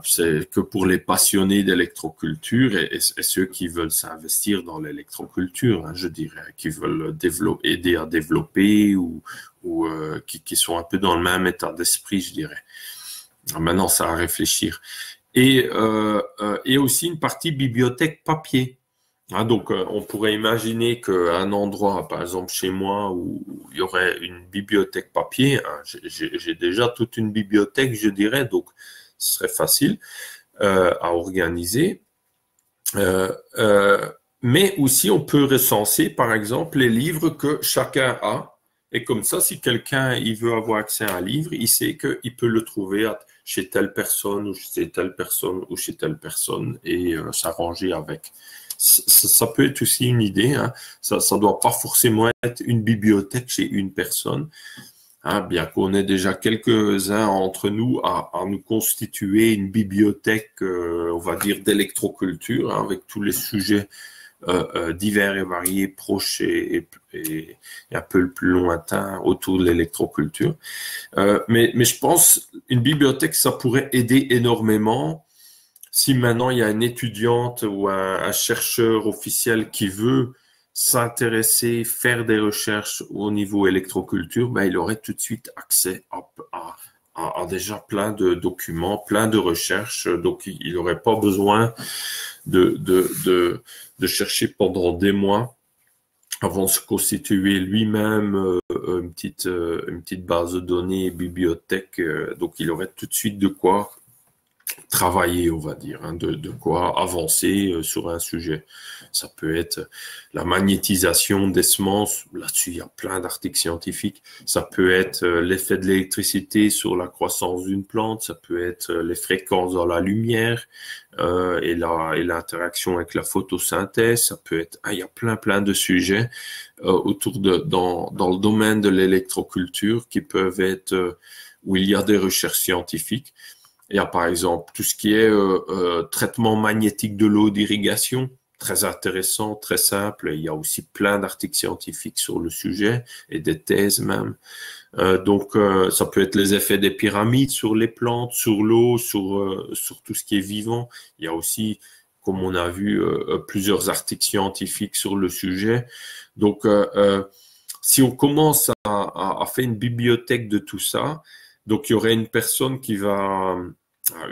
Speaker 1: c'est que pour les passionnés d'électroculture et ceux qui veulent s'investir dans l'électroculture, hein, je dirais, qui veulent aider à développer ou qui sont un peu dans le même état d'esprit, je dirais. Maintenant, ça à réfléchir. Et aussi une partie bibliothèque papier. Hein, donc, on pourrait imaginer qu'un endroit, par exemple chez moi, où il y aurait une bibliothèque papier, hein, j'ai déjà toute une bibliothèque, je dirais, donc ce serait facile à organiser. Mais aussi, on peut recenser, par exemple, les livres que chacun a. Et comme ça, si quelqu'un il veut avoir accès à un livre, il sait qu'il peut le trouver chez telle personne ou chez telle personne ou chez telle personne et s'arranger avec. Ça peut être aussi une idée. Hein. Ça doit pas forcément être une bibliothèque chez une personne. Hein, bien qu'on ait déjà quelques-uns entre nous à nous constituer une bibliothèque, on va dire, d'électroculture, hein, avec tous les sujets divers et variés, proches et un peu le plus lointain autour de l'électroculture. Mais je pense une bibliothèque, ça pourrait aider énormément si maintenant il y a une étudiante ou un chercheur officiel qui veut s'intéresser, faire des recherches au niveau électroculture, ben, il aurait tout de suite accès à déjà plein de documents, plein de recherches. Donc, il n'aurait pas besoin de chercher pendant des mois avant de se constituer lui-même une petite base de données, bibliothèque. Donc, il aurait tout de suite de quoi travailler, on va dire, hein, de quoi avancer sur un sujet. Ça peut être la magnétisation des semences. Là-dessus, il y a plein d'articles scientifiques. Ça peut être l'effet de l'électricité sur la croissance d'une plante. Ça peut être les fréquences dans la lumière et l'interaction avec la photosynthèse. Ça peut être, il y a plein de sujets autour dans le domaine de l'électroculture qui peuvent être où il y a des recherches scientifiques. Il y a par exemple tout ce qui est traitement magnétique de l'eau d'irrigation, très intéressant, très simple. Il y a aussi plein d'articles scientifiques sur le sujet et des thèses même. Donc ça peut être les effets des pyramides sur les plantes, sur l'eau, sur tout ce qui est vivant. Il y a aussi, comme on a vu, plusieurs articles scientifiques sur le sujet. Donc si on commence à faire une bibliothèque de tout ça, donc il y aurait une personne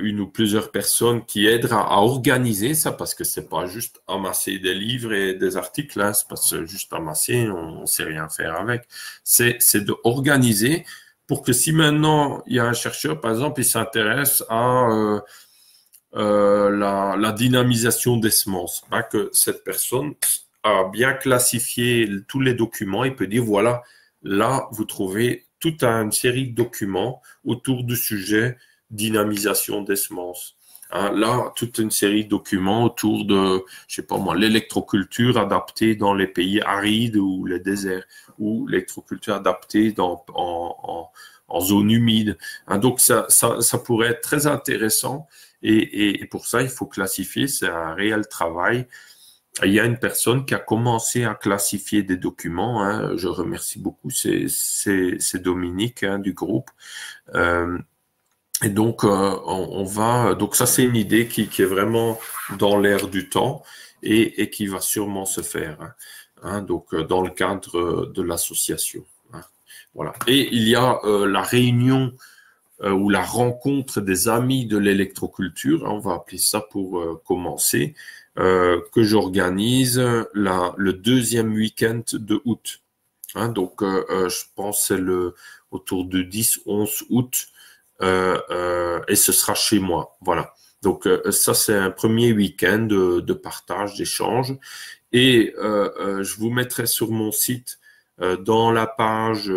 Speaker 1: une ou plusieurs personnes qui aident à organiser ça, parce que c'est pas juste amasser des livres et des articles, hein, c'est pas juste amasser, on sait rien faire avec. C'est de organiser pour que si maintenant il y a un chercheur, par exemple, il s'intéresse à la dynamisation des semences, hein, que cette personne a bien classifié tous les documents, il peut dire voilà, là vous trouvez toute une série de documents autour du sujet dynamisation des semences. Hein, là, toute une série de documents autour de, je sais pas moi, l'électroculture adaptée dans les pays arides ou les déserts, ou l'électroculture adaptée en zone humide. Hein, donc ça pourrait être très intéressant et pour ça, il faut classifier, c'est un réel travail. Il y a une personne qui a commencé à classifier des documents. Hein, je remercie beaucoup, c'est Dominique hein, du groupe. Et donc, on va. Donc, ça, c'est une idée qui est vraiment dans l'air du temps et qui va sûrement se faire. Hein, donc, dans le cadre de l'association. Hein, voilà. Et il y a la réunion ou la rencontre des amis de l'électroculture. Hein, on va appeler ça pour commencer, que j'organise le deuxième week-end de août. Hein, donc, je pense que c'est autour du 10-11 août. Et ce sera chez moi. Voilà. Donc ça, c'est un premier week-end de partage, d'échange. Et je vous mettrai sur mon site, dans la page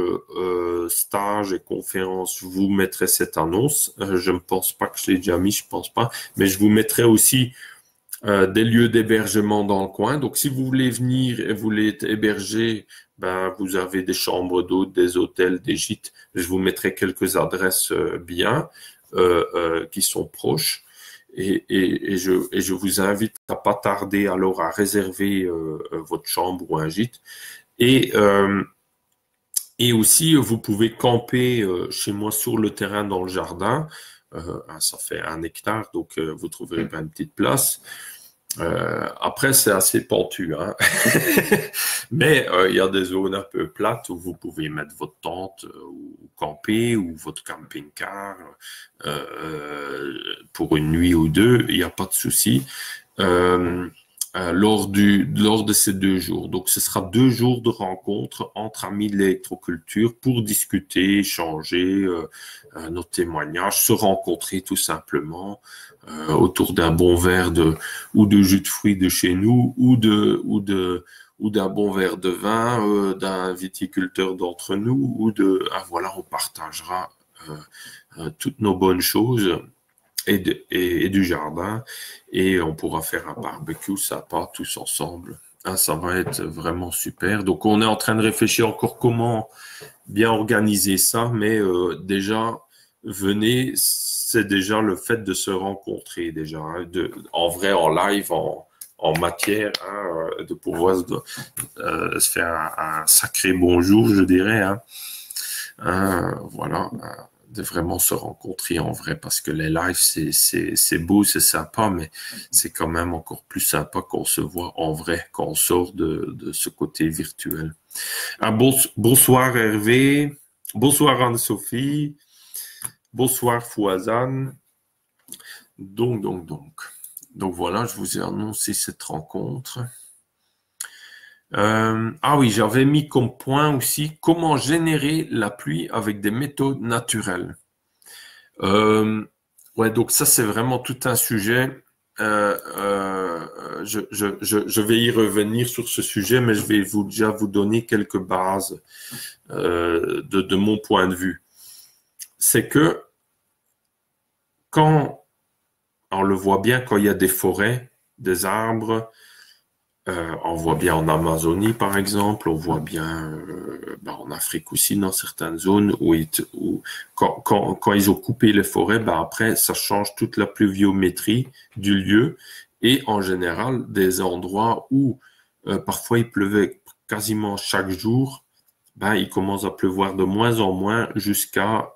Speaker 1: stage et conférences, je vous mettrai cette annonce. Je ne pense pas que je l'ai déjà mis, je pense pas. Mais je vous mettrai aussi des lieux d'hébergement dans le coin. Donc, si vous voulez venir et vous voulez être hébergé, ben, vous avez des chambres d'hôtes, des hôtels, des gîtes. Je vous mettrai quelques adresses bien qui sont proches. Et je vous invite à pas tarder alors à réserver votre chambre ou un gîte. Et aussi, vous pouvez camper chez moi sur le terrain dans le jardin. Ça fait 1 hectare, donc vous trouverez bien une petite place. Après, c'est assez pentu, hein. Mais il y a des zones un peu plates où vous pouvez mettre votre tente ou camper ou votre camping-car pour une nuit ou deux, il n'y a pas de souci. Lors de ces 2 jours. Donc, ce sera 2 jours de rencontre entre amis de l'électroculture pour discuter, échanger nos témoignages, se rencontrer tout simplement autour d'un bon verre ou de jus de fruits de chez nous ou d'un bon verre de vin d'un viticulteur d'entre nous voilà, on partagera toutes nos bonnes choses et du jardin et on pourra faire un barbecue sympa tous ensemble. Ah, ça va être vraiment super. Donc on est en train de réfléchir encore comment bien organiser ça, mais déjà venez, c'est déjà le fait de se rencontrer déjà, hein, en vrai, en live, en en matière de pouvoir se faire un sacré bonjour, je dirais. Voilà, de vraiment se rencontrer en vrai, parce que les lives, c'est beau, c'est sympa, mais c'est quand même encore plus sympa qu'on se voit en vrai, quand on sort de ce côté virtuel. Bonsoir Hervé, bonsoir Anne-Sophie, bonsoir Fouazane. Donc voilà, je vous ai annoncé cette rencontre. Ah oui, j'avais mis comme point aussi comment générer la pluie avec des méthodes naturelles. Ouais, donc ça c'est vraiment tout un sujet. Je vais y revenir sur ce sujet, mais je vais déjà vous donner quelques bases de mon point de vue. C'est que quand on le voit bien, quand il y a des forêts, des arbres, on voit bien en Amazonie, par exemple, on voit bien en Afrique aussi, dans certaines zones où quand ils ont coupé les forêts, après, ça change toute la pluviométrie du lieu et en général, des endroits où parfois il pleuvait quasiment chaque jour, il commence à pleuvoir de moins en moins jusqu'à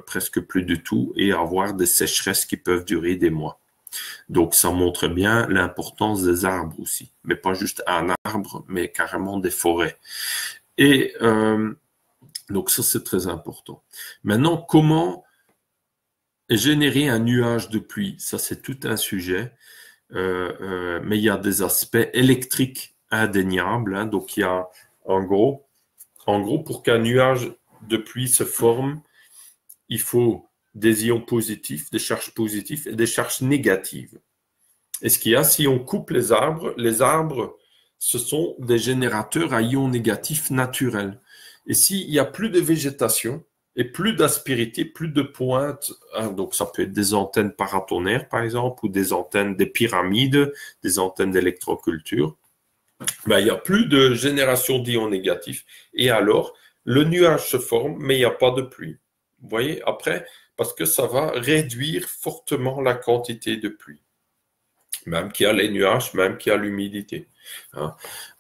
Speaker 1: presque plus du tout et avoir des sécheresses qui peuvent durer des mois. Donc, ça montre bien l'importance des arbres aussi, mais pas juste un arbre, mais carrément des forêts. Et donc, ça, c'est très important. Maintenant, comment générer un nuage de pluie? Ça, c'est tout un sujet, mais il y a des aspects électriques indéniables. Donc, il y a, en gros, pour qu'un nuage de pluie se forme, il faut des ions positifs, des charges positives et des charges négatives. Et ce qu'il y a, si on coupe les arbres, ce sont des générateurs à ions négatifs naturels. Et s'il n'y a plus de végétation et plus d'aspérité, plus de pointes, donc ça peut être des antennes paratonnerres, par exemple, ou des antennes des pyramides, des antennes d'électroculture, il n'y a plus de génération d'ions négatifs. Et alors, le nuage se forme, mais il n'y a pas de pluie. Vous voyez, après, parce que ça va réduire fortement la quantité de pluie. Même qu'il y a les nuages, même qu'il y a l'humidité.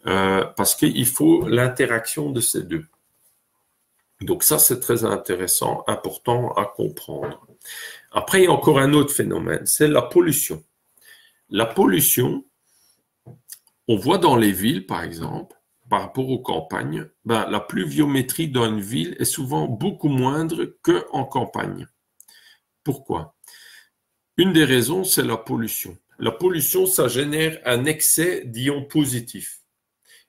Speaker 1: Parce qu'il faut l'interaction de ces deux. Donc ça, c'est très intéressant, important à comprendre. Après, il y a encore un autre phénomène, c'est la pollution. La pollution, on voit dans les villes, par exemple, par rapport aux campagnes, la pluviométrie dans une ville est souvent beaucoup moindre qu'en campagne. Pourquoi? Une des raisons, c'est la pollution. La pollution, ça génère un excès d'ions positifs.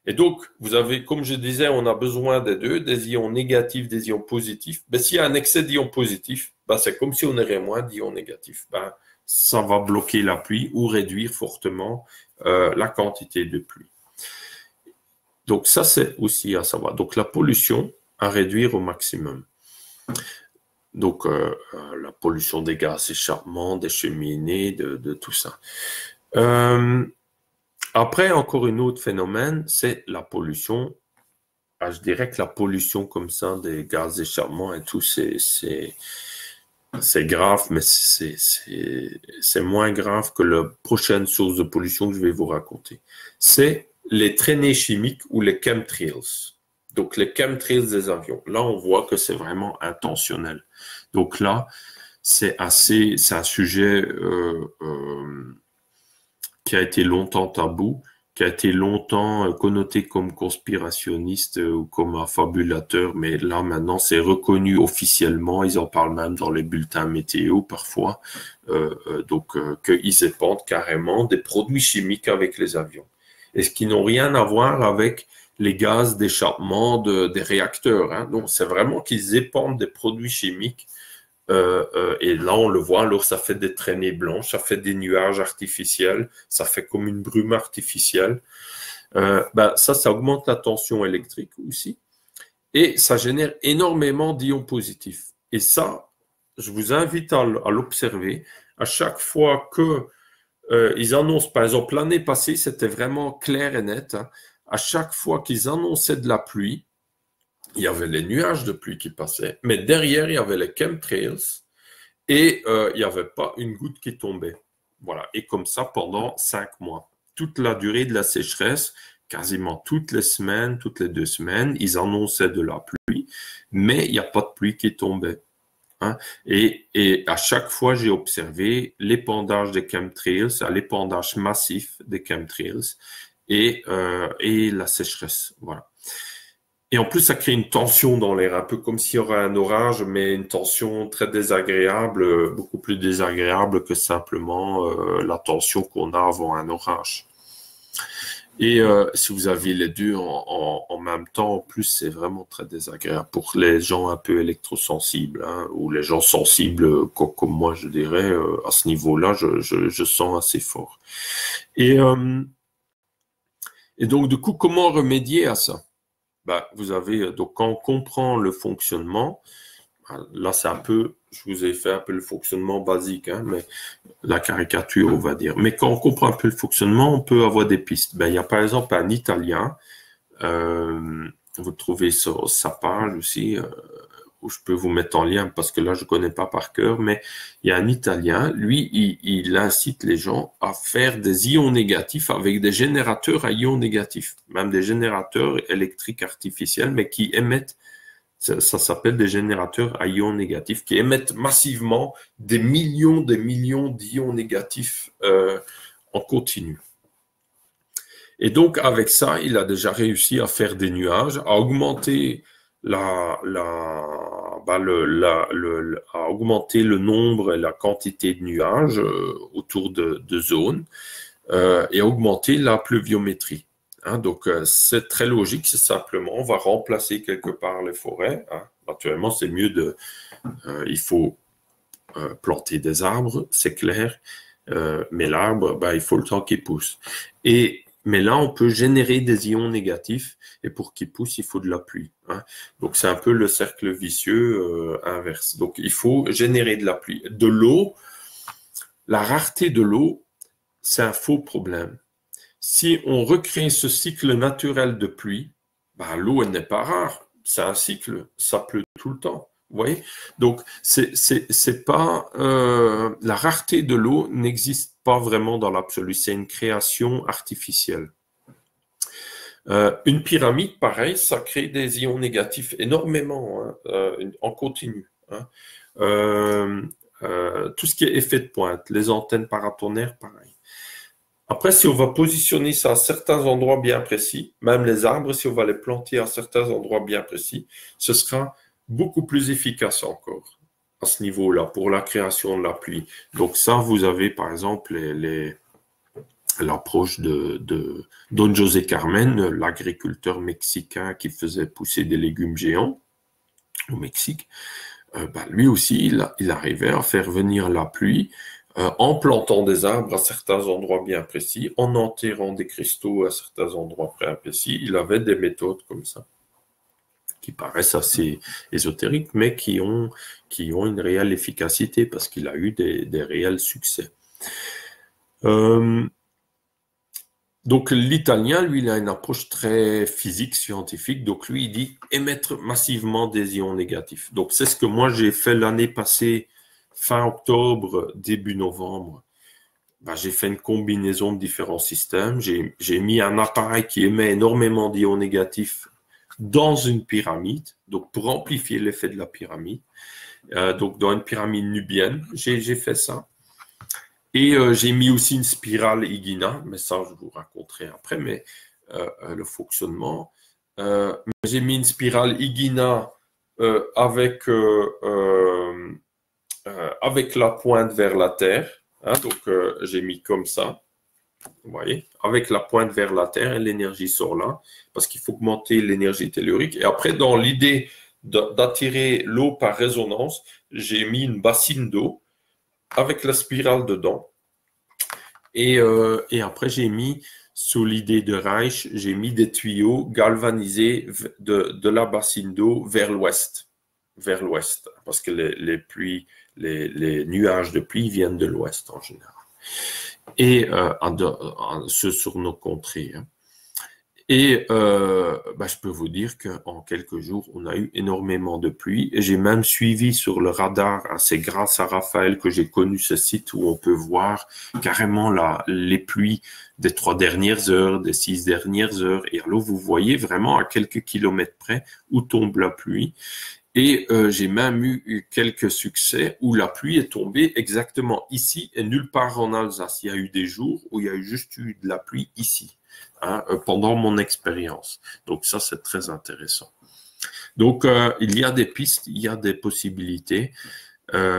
Speaker 1: Et donc, vous avez, comme je disais, on a besoin des deux, des ions négatifs, des ions positifs. S'il y a un excès d'ions positifs, c'est comme si on aurait moins d'ions négatifs. Ça va bloquer la pluie ou réduire fortement la quantité de pluie. Donc, ça, c'est aussi à savoir. Donc, la pollution, à réduire au maximum. Donc, la pollution des gaz d'échappement, des cheminées, de tout ça. Après, encore un autre phénomène, c'est la pollution. Je dirais que la pollution comme ça, des gaz d'échappement et tout, c'est grave, mais c'est moins grave que la prochaine source de pollution que je vais vous raconter. C'est les traînées chimiques ou les chemtrails. Donc, les chemtrails des avions. Là, on voit que c'est vraiment intentionnel. Donc là, c'est un sujet qui a été longtemps tabou, qui a été longtemps connoté comme conspirationniste ou comme affabulateur, mais là, maintenant, c'est reconnu officiellement. Ils en parlent même dans les bulletins météo parfois. Qu'ils épandent carrément des produits chimiques avec les avions. Et ce qui n'ont rien à voir avec les gaz d'échappement des réacteurs. Donc, c'est vraiment qu'ils épandent des produits chimiques. Et là, on le voit, alors ça fait des traînées blanches, ça fait des nuages artificiels, ça fait comme une brume artificielle. Ça augmente la tension électrique aussi. Et ça génère énormément d'ions positifs. Et ça, je vous invite à l'observer. À chaque fois que ils annoncent, par exemple, l'année passée, c'était vraiment clair et net. À chaque fois qu'ils annonçaient de la pluie, il y avait les nuages de pluie qui passaient, mais derrière, il y avait les chemtrails et il n'y avait pas une goutte qui tombait. Voilà. Et comme ça pendant 5 mois. toute la durée de la sécheresse, quasiment toutes les semaines, toutes les 2 semaines, ils annonçaient de la pluie, mais il n'y a pas de pluie qui tombait. Hein. Et à chaque fois, j'ai observé l'épandage des chemtrails, l'épandage massif des chemtrails et la sécheresse. Voilà. Et en plus, ça crée une tension dans l'air, un peu comme s'il y aurait un orage, mais une tension très désagréable, beaucoup plus désagréable que simplement la tension qu'on a avant un orage. Et si vous aviez les deux en même temps, en plus, c'est vraiment très désagréable pour les gens un peu électrosensibles, hein, ou les gens sensibles, comme moi, je dirais, à ce niveau-là, je sens assez fort. Et donc, du coup, comment remédier à ça? Ben, donc quand on comprend le fonctionnement, là c'est un peu, je vous ai fait un peu le fonctionnement basique, hein, mais la caricature on va dire. Mais quand on comprend un peu le fonctionnement, on peut avoir des pistes. Ben, il y a par exemple un Italien, vous trouvez sur sa page aussi, où je peux vous mettre en lien parce que là je connais pas par cœur, mais il y a un Italien, lui il incite les gens à faire des ions négatifs avec des générateurs à ions négatifs, même des générateurs électriques artificiels, mais qui émettent, ça s'appelle des générateurs à ions négatifs, qui émettent massivement des millions d'ions négatifs en continu. Et donc avec ça, il a déjà réussi à faire des nuages, à augmenter à augmenter le nombre et la quantité de nuages autour de zones et à augmenter la pluviométrie. Hein, donc, c'est très logique, c'est simplement, on va remplacer quelque part les forêts. Hein. Naturellement, c'est mieux il faut planter des arbres, c'est clair, mais l'arbre, il faut le temps qu'il pousse. Mais là, on peut générer des ions négatifs, et pour qu'ils poussent, il faut de la pluie. Hein. Donc, c'est un peu le cercle vicieux inverse. Donc, il faut générer de la pluie. De l'eau, la rareté de l'eau, c'est un faux problème. Si on recrée ce cycle naturel de pluie, l'eau, elle n'est pas rare. C'est un cycle, ça pleut tout le temps. Vous voyez? Donc, c'est pas la rareté de l'eau n'existe pas vraiment dans l'absolu. C'est une création artificielle. Une pyramide, pareil, ça crée des ions négatifs énormément, hein, en continu. Hein. Tout ce qui est effet de pointe, les antennes paratonnerres, pareil. Après, si on va positionner ça à certains endroits bien précis, même les arbres, si on va les planter à certains endroits bien précis, ce sera beaucoup plus efficace encore à ce niveau-là pour la création de la pluie. Donc ça, vous avez par exemple l'approche de Don José Carmen, l'agriculteur mexicain qui faisait pousser des légumes géants au Mexique. Lui aussi, il arrivait à faire venir la pluie en plantant des arbres à certains endroits bien précis, en enterrant des cristaux à certains endroits bien précis. Il avait des méthodes comme ça, qui paraissent assez ésotériques, mais qui ont une réelle efficacité, parce qu'il a eu des réels succès. Donc l'italien, lui, il a une approche très physique, scientifique. Donc lui, il dit émettre massivement des ions négatifs. Donc c'est ce que moi j'ai fait l'année passée, fin octobre, début novembre. J'ai fait une combinaison de différents systèmes. J'ai mis un appareil qui émet énormément d'ions négatifs dans une pyramide, donc pour amplifier l'effet de la pyramide. Donc dans une pyramide nubienne, j'ai fait ça. Et j'ai mis aussi une spirale Higina, mais ça je vous raconterai après, mais le fonctionnement. J'ai mis une spirale Higina avec la pointe vers la Terre. Hein, donc j'ai mis comme ça, vous voyez, avec la pointe vers la Terre et l'énergie sort là, parce qu'il faut augmenter l'énergie tellurique. Et après, dans l'idée d'attirer l'eau par résonance, j'ai mis une bassine d'eau avec la spirale dedans. Et après, j'ai mis, sous l'idée de Reich, j'ai mis des tuyaux galvanisés de la bassine d'eau vers l'ouest, parce que les nuages de pluie viennent de l'ouest en général, et ceux sur nos contrées. Hein. Et je peux vous dire qu'en quelques jours, on a eu énormément de pluie. Et j'ai même suivi sur le radar, hein, c'est grâce à Raphaël que j'ai connu ce site où on peut voir carrément les pluies des 3 dernières heures, des 6 dernières heures. Et alors, vous voyez vraiment à quelques kilomètres près où tombe la pluie. Et j'ai même eu quelques succès où la pluie est tombée exactement ici et nulle part en Alsace. Il y a eu des jours où il y a juste eu de la pluie ici. Hein, pendant mon expérience. Donc ça, c'est très intéressant. Donc, il y a des pistes, il y a des possibilités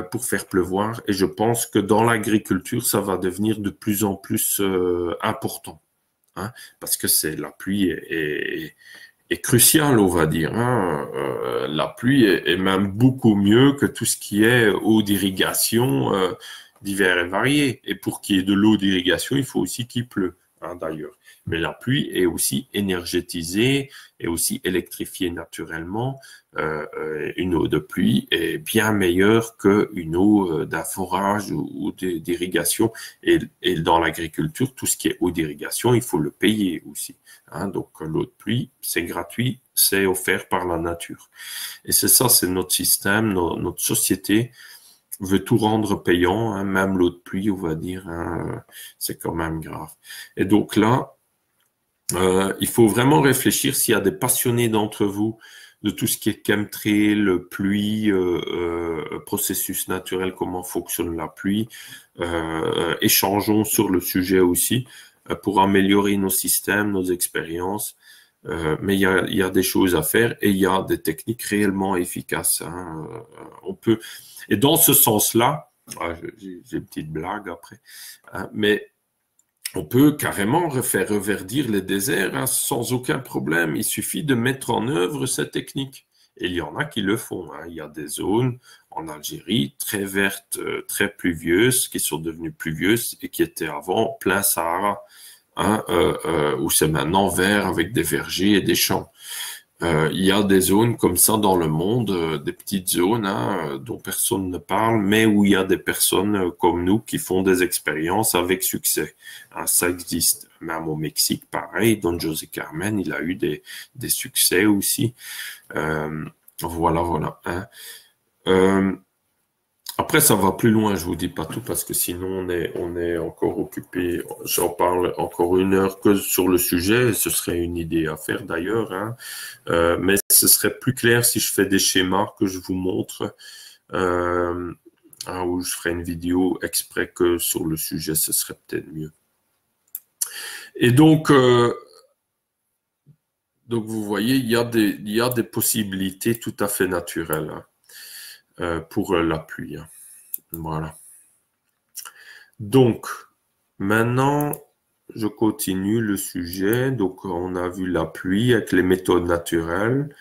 Speaker 1: pour faire pleuvoir et je pense que dans l'agriculture, ça va devenir de plus en plus important. Hein, parce que la pluie est cruciale, on va dire. Hein. La pluie est même beaucoup mieux que tout ce qui est eau d'irrigation divers et variés. Et pour qu'il y ait de l'eau d'irrigation, il faut aussi qu'il pleut, hein, d'ailleurs. Mais la pluie est aussi énergétisée et aussi électrifiée naturellement. Une eau de pluie est bien meilleure qu'une eau d'un forage ou d'irrigation. Et dans l'agriculture, tout ce qui est eau d'irrigation, il faut le payer aussi. Hein, donc l'eau de pluie, c'est gratuit, c'est offert par la nature. Et c'est ça, c'est notre système, notre société veut tout rendre payant, hein, même l'eau de pluie, on va dire, hein, c'est quand même grave. Et donc là, il faut vraiment réfléchir s'il y a des passionnés d'entre vous de tout ce qui est chemtrail, pluie, processus naturel, comment fonctionne la pluie. Échangeons sur le sujet aussi pour améliorer nos systèmes, nos expériences. Mais il y a des choses à faire et il y a des techniques réellement efficaces. Hein. On peut, et dans ce sens-là, j'ai une petite blague après, hein, mais on peut carrément faire reverdir les déserts, hein, sans aucun problème. Il suffit de mettre en œuvre cette technique. Et il y en a qui le font. Hein. Il y a des zones en Algérie très vertes, très pluvieuses, qui sont devenues pluvieuses et qui étaient avant plein Sahara, hein, où c'est maintenant vert avec des vergers et des champs. Il y a des zones comme ça dans le monde, des petites zones, hein, dont personne ne parle, mais où il y a des personnes comme nous qui font des expériences avec succès. Hein, ça existe. Même au Mexique, pareil. Don José Carmen, il a eu des succès aussi. Voilà. Hein. Après, ça va plus loin, je vous dis pas tout parce que sinon on est encore occupé. J'en parle encore 1 heure que sur le sujet. Ce serait une idée à faire d'ailleurs, hein. Mais ce serait plus clair si je fais des schémas que je vous montre, hein, ou je ferai une vidéo exprès que sur le sujet, ce serait peut-être mieux. Et donc vous voyez, il y a des possibilités tout à fait naturelles, hein, pour la pluie. Hein. Voilà. Donc, maintenant, je continue le sujet. Donc, on a vu la pluie avec les méthodes naturelles.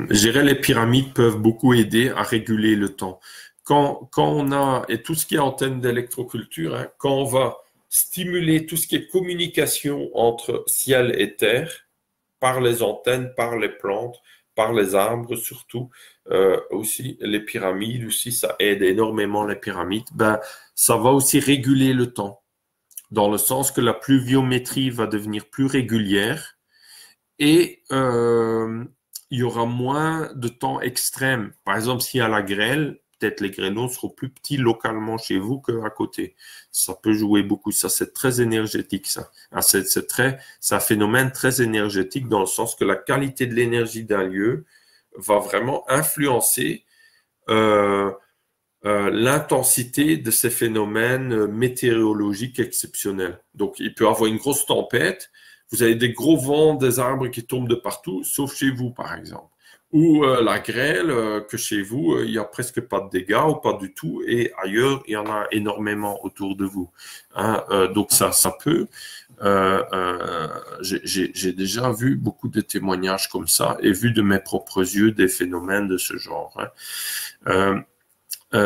Speaker 1: Gérer les pyramides peuvent beaucoup aider à réguler le temps. Quand on a, et tout ce qui est antenne d'électroculture, hein, quand on va stimuler tout ce qui est communication entre ciel et terre, par les antennes, par les plantes, par les arbres surtout, aussi les pyramides aussi, ça aide énormément les pyramides. Ça va aussi réguler le temps, dans le sens que la pluviométrie va devenir plus régulière et il y aura moins de temps extrême. Par exemple, s'il y a la grêle, peut-être les grêlons seront plus petits localement chez vous qu'à côté. Ça peut jouer beaucoup. Ça, c'est très énergétique, ça. C'est un phénomène très énergétique dans le sens que la qualité de l'énergie d'un lieu va vraiment influencer l'intensité de ces phénomènes météorologiques exceptionnels. Donc, il peut y avoir une grosse tempête. Vous avez des gros vents, des arbres qui tombent de partout, sauf chez vous, par exemple. Ou la grêle, que chez vous, il n'y a presque pas de dégâts ou pas du tout, et ailleurs, il y en a énormément autour de vous. Hein, donc ça peut. J'ai déjà vu beaucoup de témoignages comme ça et vu de mes propres yeux des phénomènes de ce genre. Hein.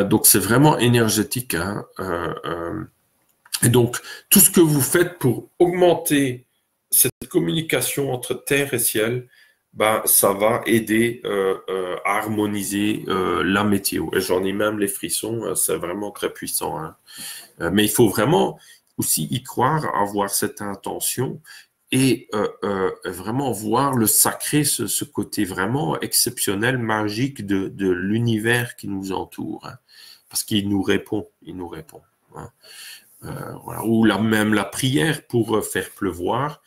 Speaker 1: Donc c'est vraiment énergétique. Hein, et donc tout ce que vous faites pour augmenter cette communication entre terre et ciel, ça va aider à harmoniser la météo. Et j'en ai même les frissons, c'est vraiment très puissant. Hein. Mais il faut vraiment aussi y croire, avoir cette intention et vraiment voir le sacré, ce côté vraiment exceptionnel, magique de l'univers qui nous entoure, hein, parce qu'il nous répond, il nous répond. Hein. Voilà. Ou même la prière pour faire pleuvoir,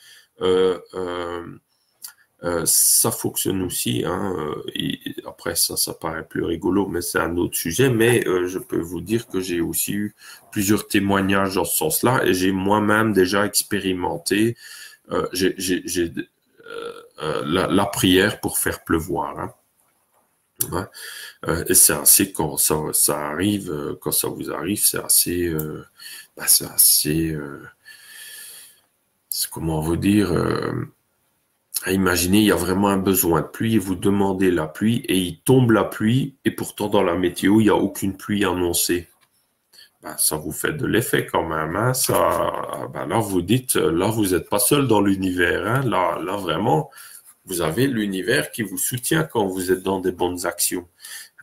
Speaker 1: ça fonctionne aussi. Hein, et après, ça paraît plus rigolo, mais c'est un autre sujet. Mais je peux vous dire que j'ai aussi eu plusieurs témoignages dans ce sens-là et j'ai moi-même déjà expérimenté la prière pour faire pleuvoir. Hein. Ouais. Et c'est assez quand ça arrive, quand ça vous arrive, c'est assez, c'est assez, comment vous dire. Imaginez, il y a vraiment un besoin de pluie et vous demandez la pluie et il tombe la pluie et pourtant dans la météo, il n'y a aucune pluie annoncée. Ça vous fait de l'effet quand même. Hein, là, vous dites, là, vous n'êtes pas seul dans l'univers. Hein, là, vraiment, vous avez l'univers qui vous soutient quand vous êtes dans des bonnes actions.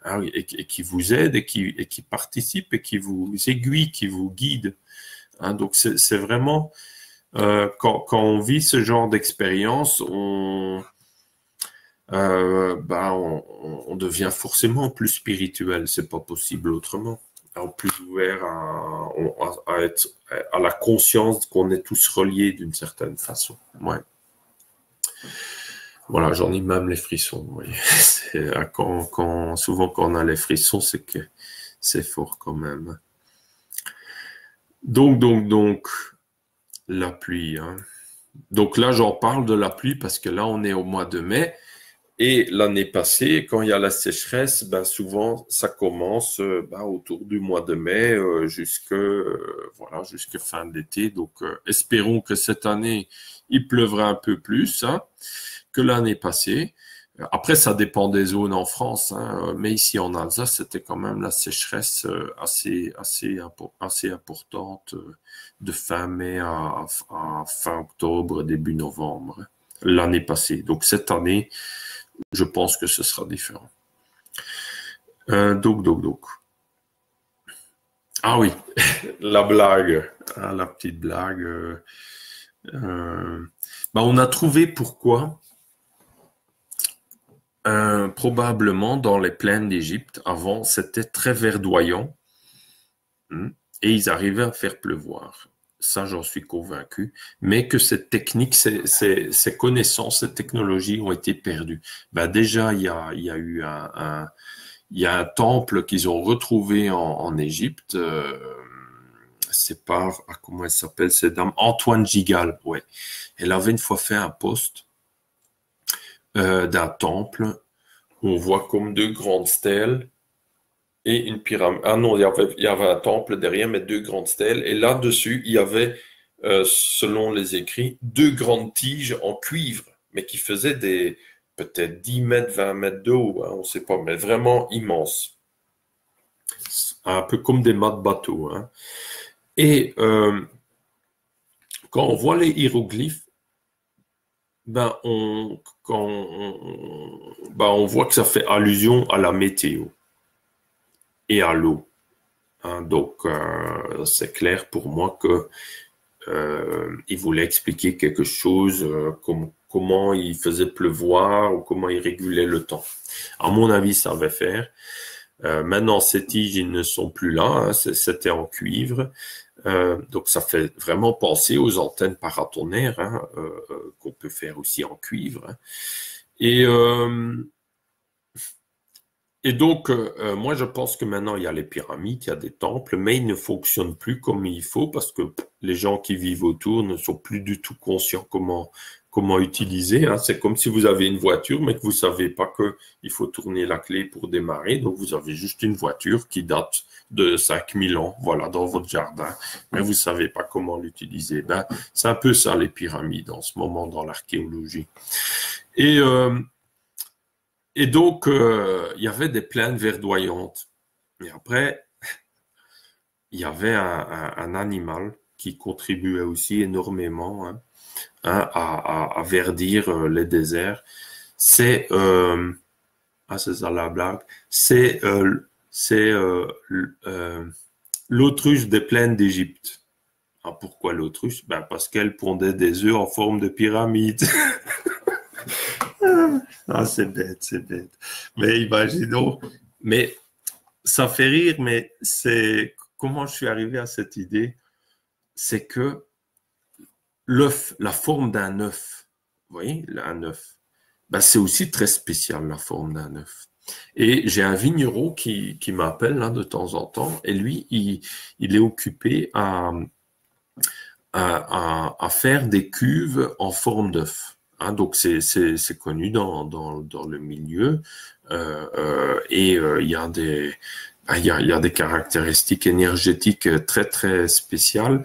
Speaker 1: Hein, et qui vous aide et qui participe et qui vous aiguille, qui vous guide. Hein, donc, c'est vraiment... quand on vit ce genre d'expérience, on devient forcément plus spirituel. C'est pas possible autrement. Plus ouvert à la conscience qu'on est tous reliés d'une certaine façon. Ouais. Voilà, j'en ai même les frissons. Oui. Souvent quand on a les frissons, c'est que c'est fort quand même. Donc, la pluie. Hein. Donc là, j'en parle de la pluie parce que là, on est au mois de mai. Et l'année passée, quand il y a la sécheresse, souvent, ça commence autour du mois de mai jusque fin de l'été. Donc, espérons que cette année, il pleuvra un peu plus hein, que l'année passée. Après, ça dépend des zones en France, hein, mais ici en Alsace, c'était quand même la sécheresse assez importante de fin mai à fin octobre, début novembre, hein, l'année passée. Donc, cette année, je pense que ce sera différent. Donc. Ah oui, la blague, hein, la petite blague. On a trouvé pourquoi. Probablement dans les plaines d'Égypte, avant, c'était très verdoyant et ils arrivaient à faire pleuvoir. Ça, j'en suis convaincu. Mais que cette technique, ces connaissances, ces technologies ont été perdues. Déjà, il y a eu un temple qu'ils ont retrouvé en Égypte. C'est par, comment elle s'appelle cette dame? Antoine Gigal, ouais. Elle avait une fois fait un post d'un temple. On voit comme deux grandes stèles et une pyramide. Ah non, il y avait un temple derrière, mais deux grandes stèles. Et là-dessus, il y avait, selon les écrits, deux grandes tiges en cuivre, mais qui faisaient peut-être 10 mètres, 20 mètres de haut, hein, on ne sait pas, mais vraiment immenses. Un peu comme des mâts de bateau. Hein. Et quand on voit les hiéroglyphes, on voit que ça fait allusion à la météo et à l'eau. Hein, donc, c'est clair pour moi que il voulait expliquer quelque chose, comment il faisait pleuvoir ou comment il régulait le temps. À mon avis, ça va faire. Maintenant, ces tiges, ils ne sont plus là. Hein, c'était en cuivre. Donc, ça fait vraiment penser aux antennes paratonnerres hein, qu'on peut faire aussi en cuivre. Hein. Et donc, moi, je pense que maintenant, il y a les pyramides, il y a des temples, mais ils ne fonctionnent plus comme il faut parce que les gens qui vivent autour ne sont plus du tout conscients comment utiliser. Hein. C'est comme si vous avez une voiture, mais que vous savez pas qu'il faut tourner la clé pour démarrer. Donc, vous avez juste une voiture qui date de 5000 ans, voilà, dans votre jardin, mais vous savez pas comment l'utiliser. C'est un peu ça, les pyramides, en ce moment, dans l'archéologie. Et donc, il y avait des plaines verdoyantes. Et après, il y avait un animal qui contribuait aussi énormément hein, à verdir les déserts. C'est ça la blague. C'est l'autruche des plaines d'Égypte. Ah, pourquoi l'autruche? Ben, parce qu'elle pondait des œufs en forme de pyramide. Ah, c'est bête, c'est bête. Mais imaginons, mais ça fait rire, mais c'est comment je suis arrivé à cette idée, c'est que l'œuf, la forme d'un œuf, vous voyez, un œuf, ben, c'est aussi très spécial, la forme d'un œuf. Et j'ai un vigneron qui m'appelle là, de temps en temps, et lui, il est occupé à faire des cuves en forme d'œuf. Hein, donc c'est connu dans le milieu il y a il y a des caractéristiques énergétiques très très spéciales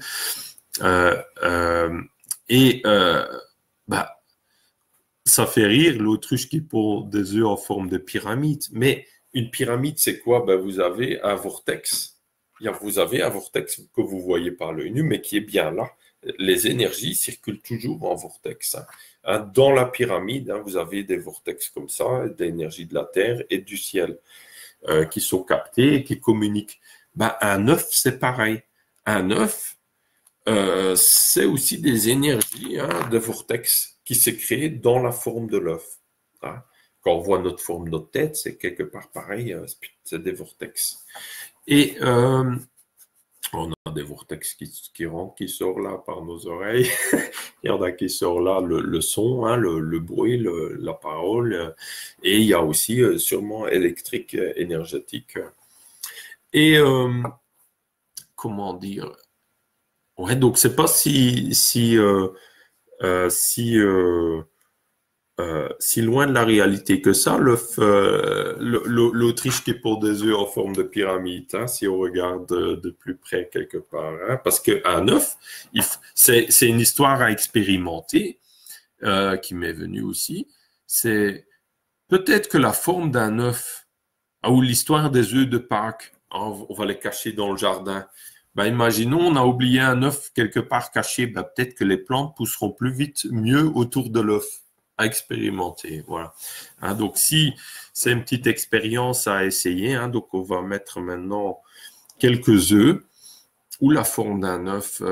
Speaker 1: euh, euh, et bah, ça fait rire l'autruche qui pond des œufs en forme de pyramide. Mais une pyramide, c'est quoi? Ben, vous avez un vortex. Vous avez un vortex que vous voyez par l'œil nu, mais qui est bien là. Les énergies circulent toujours en vortex. Dans la pyramide, vous avez des vortex comme ça, d'énergie de la Terre et du ciel, qui sont captés et qui communiquent. Ben, un œuf, c'est pareil. Un œuf, c'est aussi des énergies de vortex qui s'est créé dans la forme de l'œuf. Hein. Quand on voit notre forme, notre tête, c'est quelque part pareil, c'est des vortex. Et on a des vortex qui rentrent, qui sortent là par nos oreilles. Il y en a qui sortent là, le son, le bruit, la parole. Et il y a aussi sûrement électrique, énergétique. Et comment dire? Ouais, donc c'est pas si loin de la réalité que ça, l'Autriche qui pond des œufs en forme de pyramide, hein, si on regarde de plus près quelque part. Hein, parce qu'un œuf, c'est une histoire à expérimenter qui m'est venue aussi. C'est peut-être que la forme d'un œuf, ou l'histoire des œufs de Pâques, hein, on va les cacher dans le jardin. Ben, imaginons, on a oublié un œuf quelque part caché, ben, peut-être que les plantes pousseront plus vite, mieux autour de l'œuf à expérimenter. Voilà. Hein, donc, si c'est une petite expérience à essayer, hein, donc on va mettre maintenant quelques œufs ou la forme d'un œuf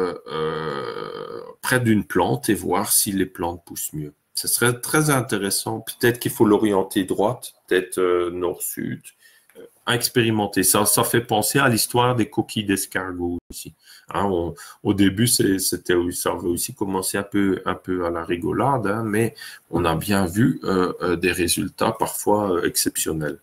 Speaker 1: près d'une plante et voir si les plantes poussent mieux. Ce serait très intéressant. Peut-être qu'il faut l'orienter droite, peut-être nord-sud, à expérimenter. Ça fait penser à l'histoire des coquilles d'escargot aussi. Hein, au début, ça avait aussi commencé un peu à la rigolade, hein, mais on a bien vu des résultats parfois exceptionnels.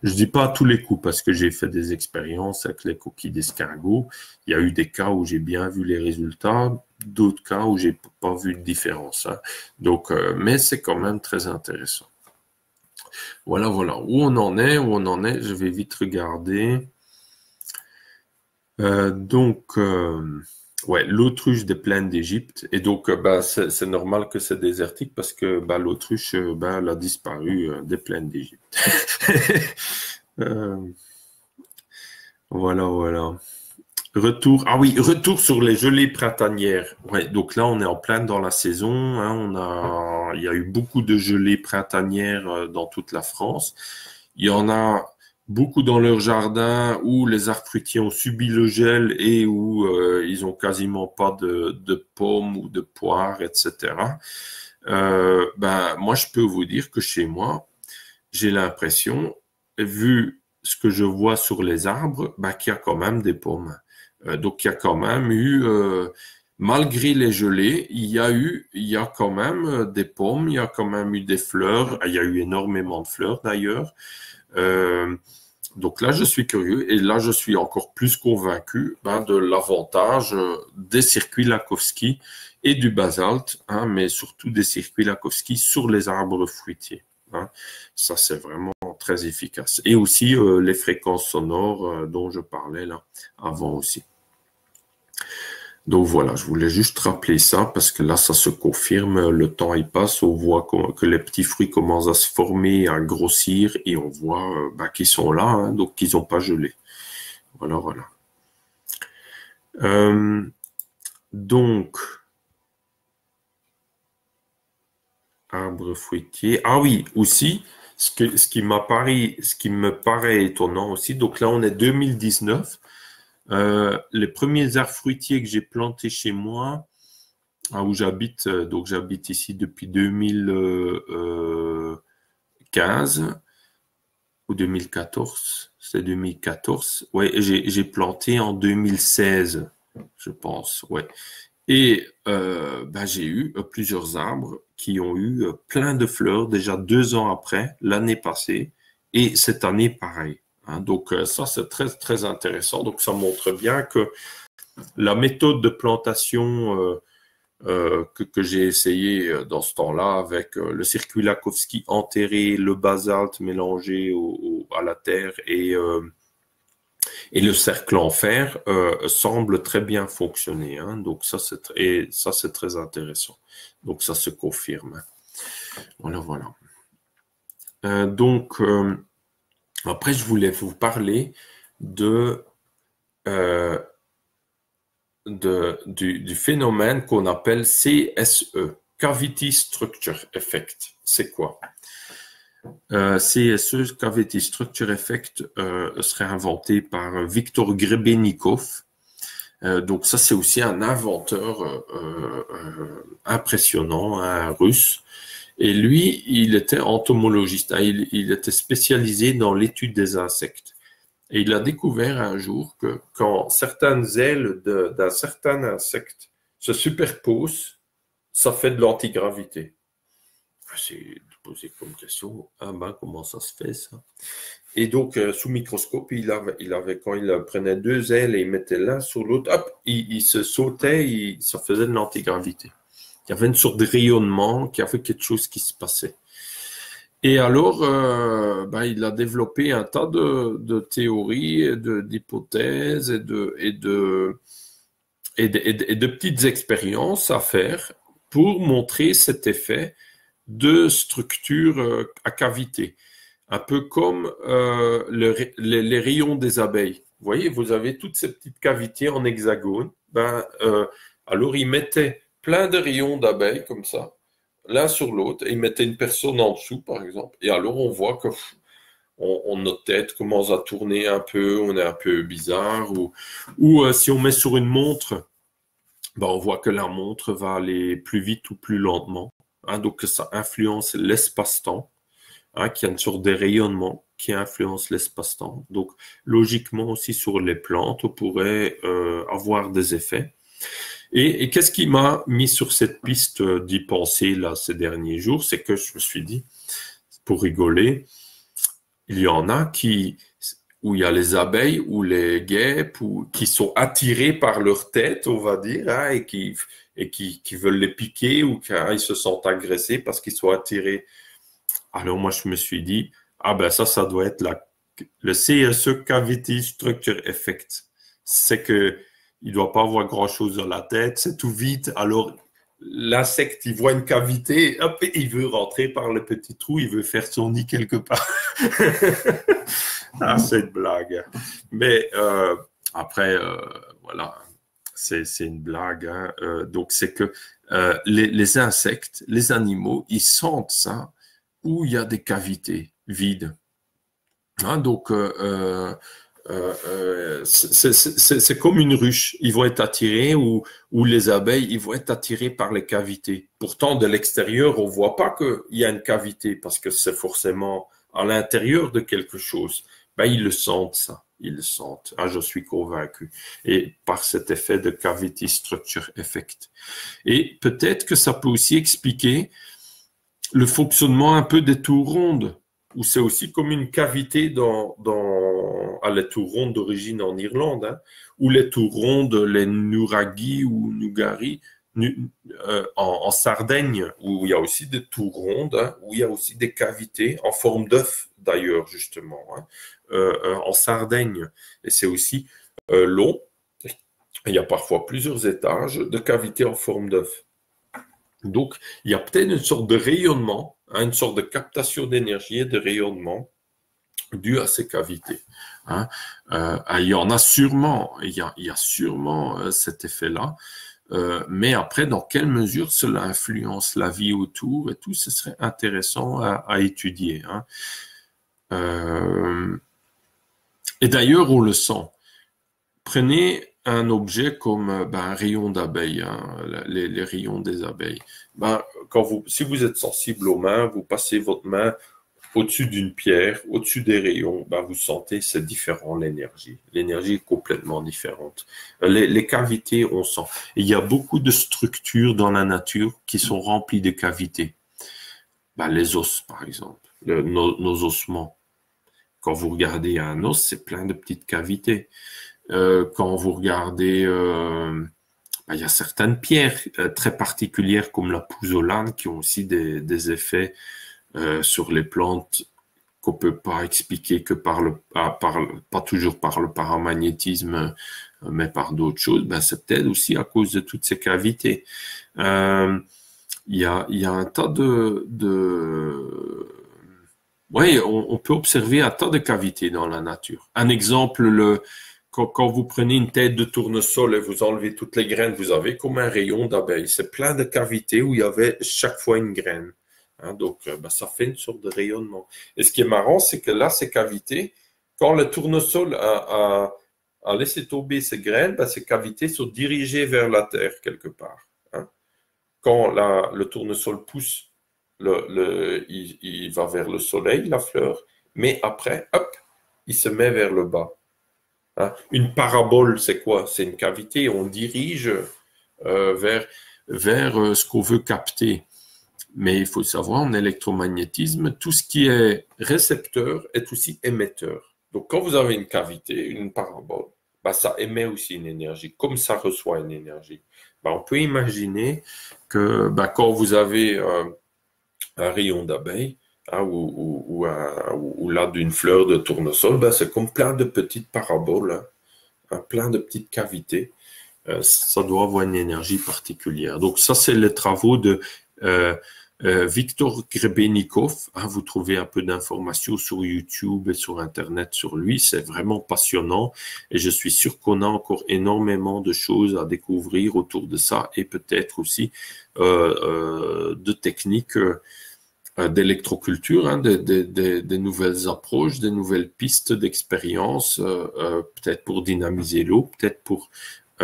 Speaker 1: Je dis pas à tous les coups parce que j'ai fait des expériences avec les coquilles d'escargot. Il y a eu des cas où j'ai bien vu les résultats, d'autres cas où j'ai pas vu de différence. Hein. Donc, mais c'est quand même très intéressant. Voilà, voilà. Où on en est, je vais vite regarder. Ouais, l'autruche des plaines d'Égypte. Et donc, bah, c'est normal que c'est désertique parce que bah, l'autruche, bah, elle a disparu des plaines d'Égypte. Euh, voilà, voilà. Retour sur les gelées printanières. Ouais, donc là, on est en plein dans la saison. Hein, il y a eu beaucoup de gelées printanières dans toute la France. Il y en a beaucoup dans leur jardin où les arbres fruitiers ont subi le gel et où ils ont quasiment pas de pommes ou de poires, etc. Ben, moi, je peux vous dire que chez moi, j'ai l'impression, vu ce que je vois sur les arbres, ben, qu'il y a quand même des pommes. Donc, il y a quand même eu, malgré les gelées, il y a quand même des pommes, il y a quand même eu des fleurs, il y a eu énormément de fleurs d'ailleurs. Euh, donc là, je suis curieux et là, je suis encore plus convaincu de l'avantage des circuits Lakowski et du basalte, hein, mais surtout des circuits Lakowski sur les arbres fruitiers. Hein. Ça, c'est vraiment très efficace. Et aussi les fréquences sonores dont je parlais là avant aussi. Donc voilà, je voulais juste rappeler ça parce que là, ça se confirme, le temps il passe, on voit que les petits fruits commencent à se former, à grossir et on voit qu'ils sont là, hein, donc qu'ils n'ont pas gelé. Voilà, voilà. Donc, arbre fruitier. Ah oui, aussi, ce qui me paraît étonnant aussi, donc là on est 2019. Les premiers arbres fruitiers que j'ai plantés chez moi, où j'habite, donc j'habite ici depuis 2015 ou 2014, c'est 2014. Ouais, j'ai planté en 2016, je pense. Ouais. Et j'ai eu plusieurs arbres qui ont eu plein de fleurs déjà 2 ans après, l'année passée, et cette année pareil. Hein. Donc ça, c'est très, très intéressant. Donc ça montre bien que la méthode de plantation que j'ai essayé dans ce temps-là avec le circuit Lakowski enterré, le basalte mélangé à la terre et le cercle en fer semble très bien fonctionner. Hein. Donc ça, c'est très intéressant. Donc ça se confirme. Voilà, voilà. Après, je voulais vous parler euh, du phénomène qu'on appelle CSE, Cavity Structure Effect. C'est quoi? CSE, Cavity Structure Effect, serait inventé par Viktor Grebennikov. Donc ça, c'est aussi un inventeur impressionnant, un russe. Et lui, il était entomologiste. Hein, il était spécialisé dans l'étude des insectes. Et il a découvert un jour que quand certaines ailes d'un certain insecte se superposent, ça fait de l'antigravité. C'est posé comme question, ah ben, comment ça se fait ça? Et donc, sous microscope, quand il prenait 2 ailes et il mettait l'un sur l'autre, hop, il se sautait, ça faisait de l'antigravité. Il y avait une sorte de rayonnement, qu'il y avait quelque chose qui se passait. Et alors, il a développé un tas de théories, d'hypothèses et de petites expériences à faire pour montrer cet effet de structure à cavité. Un peu comme les rayons des abeilles. Vous voyez, vous avez toutes ces petites cavités en hexagone. Alors, ils mettaient plein de rayons d'abeilles comme ça, l'un sur l'autre, et ils mettaient une personne en dessous, par exemple. Et alors, on voit que notre tête commence à tourner un peu, on est un peu bizarre. Ou si on met sur une montre, on voit que la montre va aller plus vite ou plus lentement. Hein, donc, ça influence l'espace-temps, hein, qui a une sorte de rayonnement qui influence l'espace-temps. Donc, logiquement aussi sur les plantes, on pourrait avoir des effets. Et qu'est-ce qui m'a mis sur cette piste d'y penser là ces derniers jours, c'est que je me suis dit, pour rigoler, il y en a où il y a les abeilles ou les guêpes qui sont attirés par leur tête, on va dire, hein, et qui veulent les piquer ou qu'ils se sentent agressés parce qu'ils sont attirés. Alors moi, je me suis dit, ça doit être le CSE Cavity Structure Effect. C'est que il doit pas avoir grand-chose dans la tête, c'est tout vide. Alors, l'insecte, il voit une cavité, hop, il veut rentrer par le petit trou, il veut faire son nid quelque part. C'est une blague. Mais après, voilà, c'est une blague. Hein. Donc, c'est que les insectes, les animaux, ils sentent ça où il y a des cavités vides. Hein, donc, c'est comme une ruche. Ils vont être attirés ou les abeilles, ils vont être attirés par les cavités. Pourtant, de l'extérieur, on voit pas qu'il y a une cavité parce que c'est forcément à l'intérieur de quelque chose. Ils le sentent, ça. Ils le sentent. Ah, je suis convaincu. Et par cet effet de cavity structure effect. Et peut-être que ça peut aussi expliquer le fonctionnement un peu des tours rondes, où c'est aussi comme une cavité les tours rondes d'origine en Irlande, hein, ou les tours rondes, les Nuraghi ou Nugari, en Sardaigne, où il y a aussi des tours rondes, hein, où il y a aussi des cavités en forme d'œuf, d'ailleurs, justement, hein, en Sardaigne. Et c'est aussi long. Il y a parfois plusieurs étages de cavités en forme d'œuf. Donc, il y a peut-être une sorte de rayonnement, hein, une sorte de captation d'énergie et de rayonnement dû à ces cavités. Hein. Il y en a sûrement, il y a sûrement cet effet-là, mais après, dans quelle mesure cela influence la vie autour et tout, ce serait intéressant à étudier. Hein. Et d'ailleurs, on le sent. prenez un objet comme un rayon d'abeille, hein, les rayons des abeilles. Si vous êtes sensible aux mains, vous passez votre main au-dessus d'une pierre, au-dessus des rayons, vous sentez, c'est différent l'énergie. L'énergie est complètement différente. Les cavités, on sent. Et il y a beaucoup de structures dans la nature qui sont remplies de cavités. Les os, par exemple, nos ossements. Quand vous regardez un os, c'est plein de petites cavités. Quand vous regardez, il y a certaines pierres très particulières comme la pouzzolane qui ont aussi des effets sur les plantes qu'on peut pas expliquer que pas toujours par le paramagnétisme, mais par d'autres choses. C'est peut-être aussi à cause de toutes ces cavités. Il y a un tas oui, on peut observer un tas de cavités dans la nature. Un exemple, quand vous prenez une tête de tournesol et vous enlevez toutes les graines, vous avez comme un rayon d'abeille. C'est plein de cavités où il y avait chaque fois une graine. Hein, donc, ça fait une sorte de rayonnement. Et ce qui est marrant, c'est que là, ces cavités, quand le tournesol a laissé tomber ses graines, ces cavités sont dirigées vers la terre quelque part. Hein. Quand le tournesol pousse, il va vers le soleil, la fleur, mais après, hop, il se met vers le bas. Hein. Une parabole, c'est quoi? C'est une cavité, on dirige vers ce qu'on veut capter. Mais il faut savoir, en électromagnétisme, tout ce qui est récepteur est aussi émetteur. Donc, quand vous avez une cavité, une parabole, ça émet aussi une énergie, comme ça reçoit une énergie. On peut imaginer que quand vous avez un rayon d'abeille, hein, ou là d'une fleur de tournesol, c'est comme plein de petites paraboles, hein, plein de petites cavités. Ça doit avoir une énergie particulière. Donc ça, c'est les travaux de Viktor Grebennikov. Hein, vous trouvez un peu d'informations sur YouTube et sur Internet sur lui. C'est vraiment passionnant et je suis sûr qu'on a encore énormément de choses à découvrir autour de ça et peut-être aussi de techniques d'électroculture, hein, des nouvelles approches, des nouvelles pistes d'expérience, peut-être pour dynamiser l'eau, peut-être pour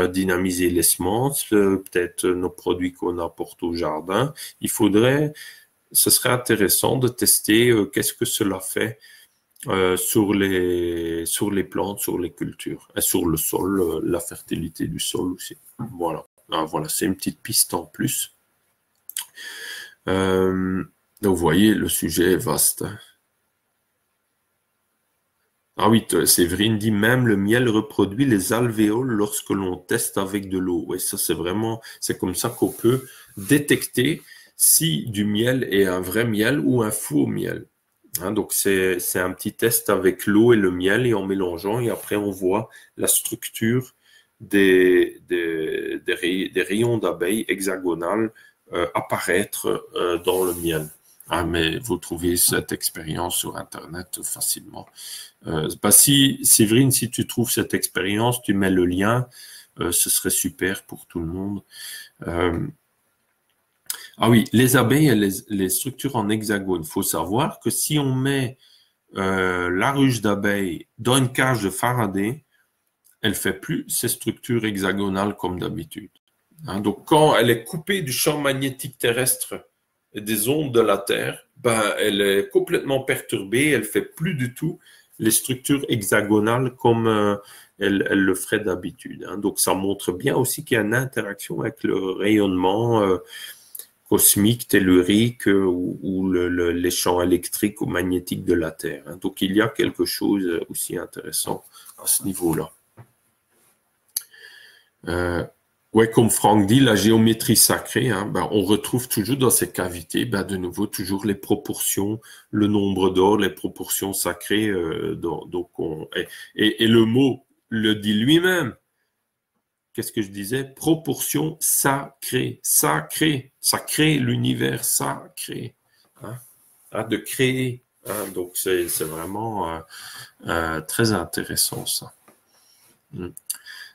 Speaker 1: dynamiser les semences, peut-être nos produits qu'on apporte au jardin. Ce serait intéressant de tester qu'est-ce que cela fait sur les plantes, sur les cultures, et sur le sol, la fertilité du sol aussi. Voilà. Voilà, c'est une petite piste en plus. Donc, vous voyez, le sujet est vaste. Ah oui, Séverine dit même le miel reproduit les alvéoles lorsque l'on teste avec de l'eau. Oui, ça c'est comme ça qu'on peut détecter si du miel est un vrai miel ou un faux miel. Hein, donc c'est un petit test avec l'eau et le miel et en mélangeant et après on voit la structure des rayons d'abeilles hexagonales apparaître dans le miel. Ah, mais vous trouvez cette expérience sur Internet facilement. Si, Séverine, si tu trouves cette expérience, tu mets le lien, ce serait super pour tout le monde. Ah oui, les abeilles et les structures en hexagone. Il faut savoir que si on met la ruche d'abeilles dans une cage de Faraday, elle fait plus ces structures hexagonales comme d'habitude. Hein, donc, quand elle est coupée du champ magnétique terrestre et des ondes de la Terre, elle est complètement perturbée, elle fait plus du tout les structures hexagonales comme elle le ferait d'habitude. Hein. Donc, ça montre bien aussi qu'il y a une interaction avec le rayonnement cosmique, tellurique ou les champs électriques ou magnétiques de la Terre. Hein. Donc, il y a quelque chose aussi intéressant à ce niveau-là. Ouais, comme Franck dit, la géométrie sacrée, hein, on retrouve toujours dans ces cavités, de nouveau, toujours les proportions, le nombre d'or, les proportions sacrées. Et le mot le dit lui-même. Qu'est-ce que je disais? Proportion sacrée, sacrée, sacré, l'univers sacré. Hein, de créer. Hein, donc, c'est vraiment très intéressant, ça.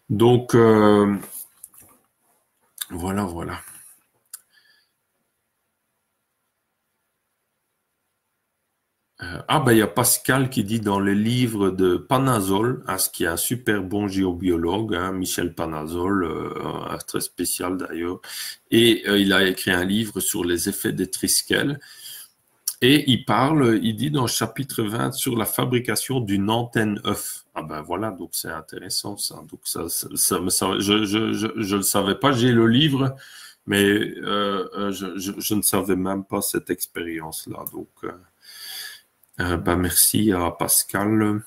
Speaker 1: Donc, voilà. Il y a Pascal qui dit dans le livre de Panazol, ce qui est un super bon géobiologue, hein, Michel Panazol, très spécial d'ailleurs, et il a écrit un livre sur les effets des triskel, et il dit dans le chapitre 20 sur la fabrication d'une antenne œuf. Voilà, donc c'est intéressant ça. Donc je le savais pas, j'ai le livre, mais je ne savais même pas cette expérience-là. Donc merci à Pascal.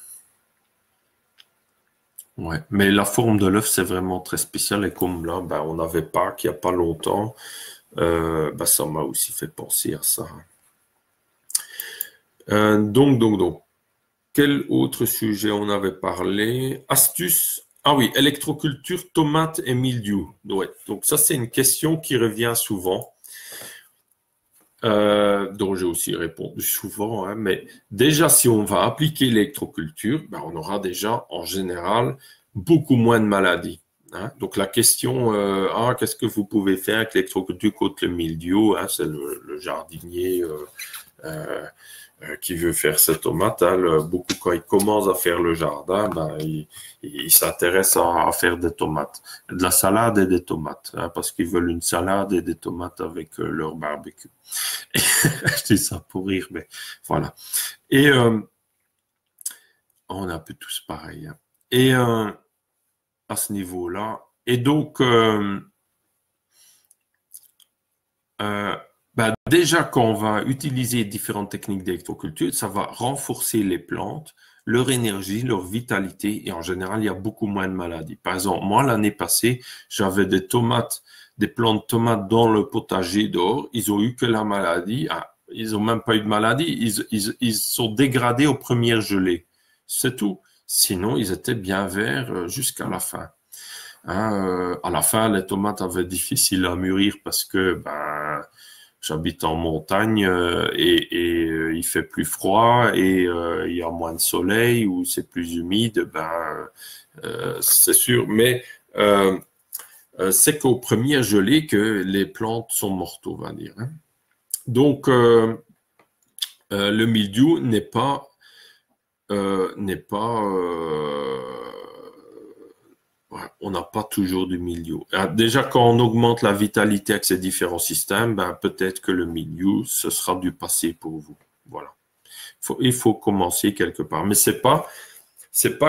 Speaker 1: Ouais, mais la forme de l'œuf, c'est vraiment très spécial. Et comme là, on n'avait pas qu'il n'y a pas longtemps, ça m'a aussi fait penser à ça. Donc, quel autre sujet on avait parlé? Astuce. Ah oui, électroculture, tomates et mildiou. Ouais, donc ça, c'est une question qui revient souvent. Dont j'ai aussi répondu souvent, hein, mais déjà, si on va appliquer l'électroculture, on aura déjà, en général, beaucoup moins de maladies. Hein. Donc, la question, qu'est-ce que vous pouvez faire avec l'électroculture contre le mildiou, hein, c'est le jardinier qui veut faire ses tomates. Hein, beaucoup, quand il commence à faire le jardin, il s'intéresse à faire des tomates, de la salade et des tomates, hein, parce qu'ils veulent une salade et des tomates avec leur barbecue. Je dis ça pour rire, mais voilà. Et on est un peu tous pareils. Hein. Et à ce niveau-là, et donc déjà, quand on va utiliser différentes techniques d'électroculture, ça va renforcer les plantes, leur énergie, leur vitalité, et en général, il y a beaucoup moins de maladies. Par exemple, moi, l'année passée, j'avais des plants de tomates dans le potager dehors, ils ont eu que la maladie. Ils n'ont même pas eu de maladie, ils sont dégradés aux premières gelées. C'est tout. Sinon, ils étaient bien verts jusqu'à la fin. Hein, à la fin, les tomates avaient difficile à mûrir parce que j'habite en montagne et il fait plus froid et il y a moins de soleil ou c'est plus humide. C'est sûr, mais c'est qu'au premier gelé que les plantes sont mortes, on va dire. Hein. Donc le mildiou n'est pas on n'a pas toujours du mildiou. Déjà, quand on augmente la vitalité avec ces différents systèmes, peut-être que le mildiou, ce sera du passé pour vous. Voilà. Il faut commencer quelque part. Mais c'est pas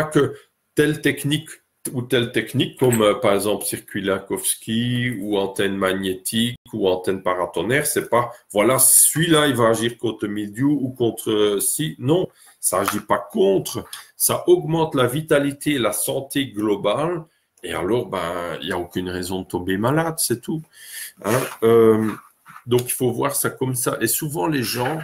Speaker 1: que telle technique ou telle technique, comme par exemple circuit Lakowski ou antenne magnétique ou antenne paratonnerre, c'est pas, voilà, celui-là, il va agir contre le mildiou ou contre si. Non, ça agit pas contre. Ça augmente la vitalité et la santé globale. Et alors, il n'y a aucune raison de tomber malade, c'est tout. Hein? Donc, il faut voir ça comme ça. Et souvent, les gens,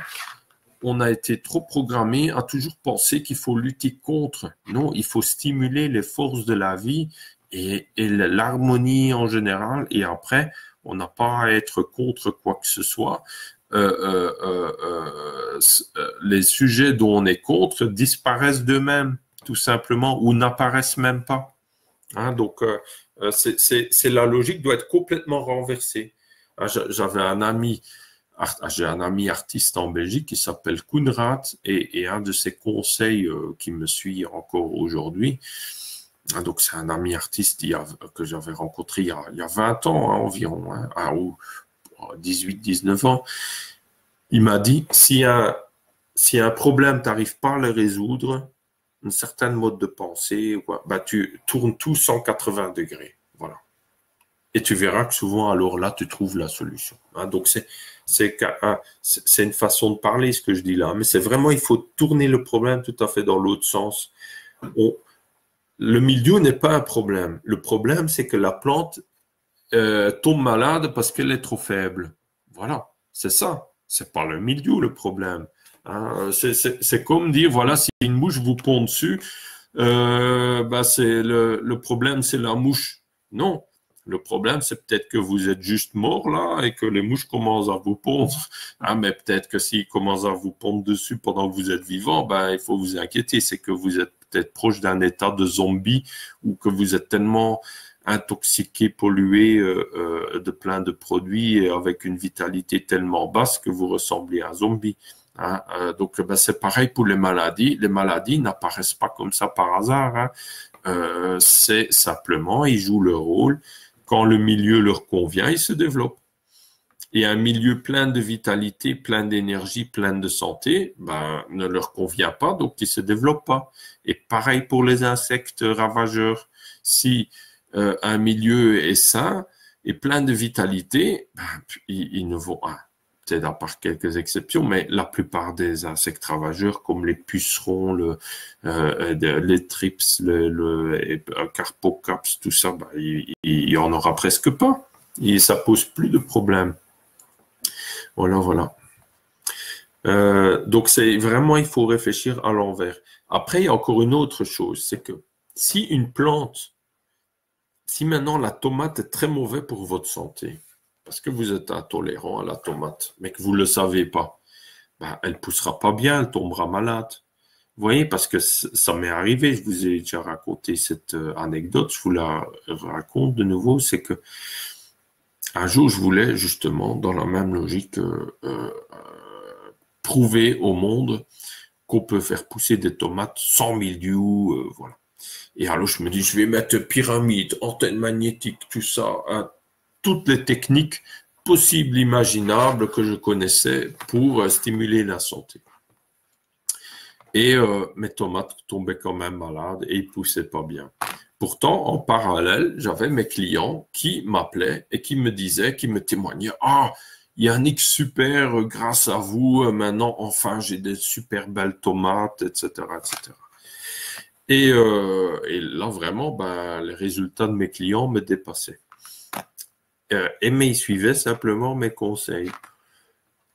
Speaker 1: on a été trop programmés à toujours penser qu'il faut lutter contre. Non, il faut stimuler les forces de la vie et l'harmonie en général. Et après, on n'a pas à être contre quoi que ce soit. Les sujets dont on est contre disparaissent d'eux-mêmes, tout simplement, ou n'apparaissent même pas. Hein, donc, c'est la logique doit être complètement renversée. Hein, j'ai un ami artiste en Belgique qui s'appelle Koenraad et un de ses conseils qui me suit encore aujourd'hui. Hein, donc, c'est un ami artiste que j'avais rencontré il y a 20 ans hein, environ, hein, ou 18-19 ans. Il m'a dit, si un problème, tu n'arrives pas à le résoudre, une certaine mode de pensée, tu tournes tout 180 degrés. Voilà. Et tu verras que souvent, alors là, tu trouves la solution. Hein, donc, c'est une façon de parler, ce que je dis là. Mais c'est vraiment, il faut tourner le problème tout à fait dans l'autre sens. Le mildiou n'est pas un problème. Le problème, c'est que la plante tombe malade parce qu'elle est trop faible. Voilà, c'est ça. C'est pas le mildiou le problème. Hein, c'est comme dire, voilà, si une mouche vous pond dessus, c'est le problème, c'est la mouche. Non, le problème, c'est peut-être que vous êtes juste mort là et que les mouches commencent à vous pondre. Hein, mais peut-être que s'ils commencent à vous pondre dessus pendant que vous êtes vivant, il faut vous inquiéter. C'est que vous êtes peut-être proche d'un état de zombie ou que vous êtes tellement intoxiqué, pollué de plein de produits et avec une vitalité tellement basse que vous ressemblez à un zombie. Hein. Donc, ben, c'est pareil pour les maladies. Les maladies n'apparaissent pas comme ça par hasard. Hein. C'est simplement, ils jouent leur rôle. Quand le milieu leur convient, ils se développent. Et un milieu plein de vitalité, plein d'énergie, plein de santé, ben, ne leur convient pas, donc ils se développent pas. Et pareil pour les insectes ravageurs. Si un milieu est sain et plein de vitalité, ben, ils ne vont, peut-être à part quelques exceptions, mais la plupart des insectes ravageurs, comme les pucerons, les trips, le carpocaps, tout ça, ben, il y en aura presque pas. Et ça pose plus de problème. Voilà, voilà. Donc, c'est vraiment, il faut réfléchir à l'envers. Après, il y a encore une autre chose, c'est que si une plante, si maintenant la tomate est très mauvaise pour votre santé, parce que vous êtes intolérant à la tomate, mais que vous ne le savez pas, ben, elle ne poussera pas bien, elle tombera malade. Vous voyez, parce que ça m'est arrivé, je vous ai déjà raconté cette anecdote, je vous la raconte de nouveau, c'est que un jour, je voulais justement, dans la même logique, prouver au monde qu'on peut faire pousser des tomates sans mildiou, voilà. Et alors, je me dis, je vais mettre pyramide, antenne magnétique, tout ça, hein, toutes les techniques possibles, imaginables que je connaissais pour stimuler la santé. Et mes tomates tombaient quand même malades et ils poussaient pas bien. Pourtant, en parallèle, j'avais mes clients qui m'appelaient et qui me disaient, qui me témoignaient, ah, Yannick, super, grâce à vous, maintenant, enfin, j'ai des super belles tomates, etc., etc. Et là, vraiment, ben, les résultats de mes clients me dépassaient. Mais ils suivaient simplement mes conseils.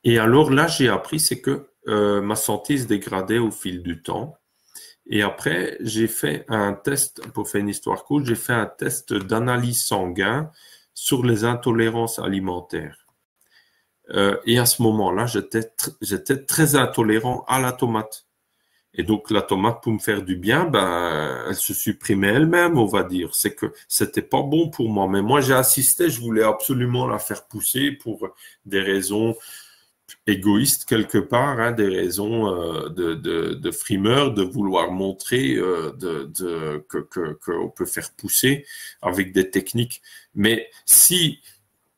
Speaker 1: Et alors là, j'ai appris, c'est que ma santé se dégradait au fil du temps. Et après, j'ai fait un test, pour faire une histoire courte, j'ai fait un test d'analyse sanguine sur les intolérances alimentaires. Et à ce moment-là, j'étais très intolérant à la tomate. Et donc, la tomate, pour me faire du bien, ben, elle se supprimait elle-même, on va dire. C'est que c'était pas bon pour moi. Mais moi, j'ai insisté, je voulais absolument la faire pousser pour des raisons égoïstes quelque part, hein, des raisons de frimeur, de vouloir montrer qu'on peut faire pousser avec des techniques. Mais si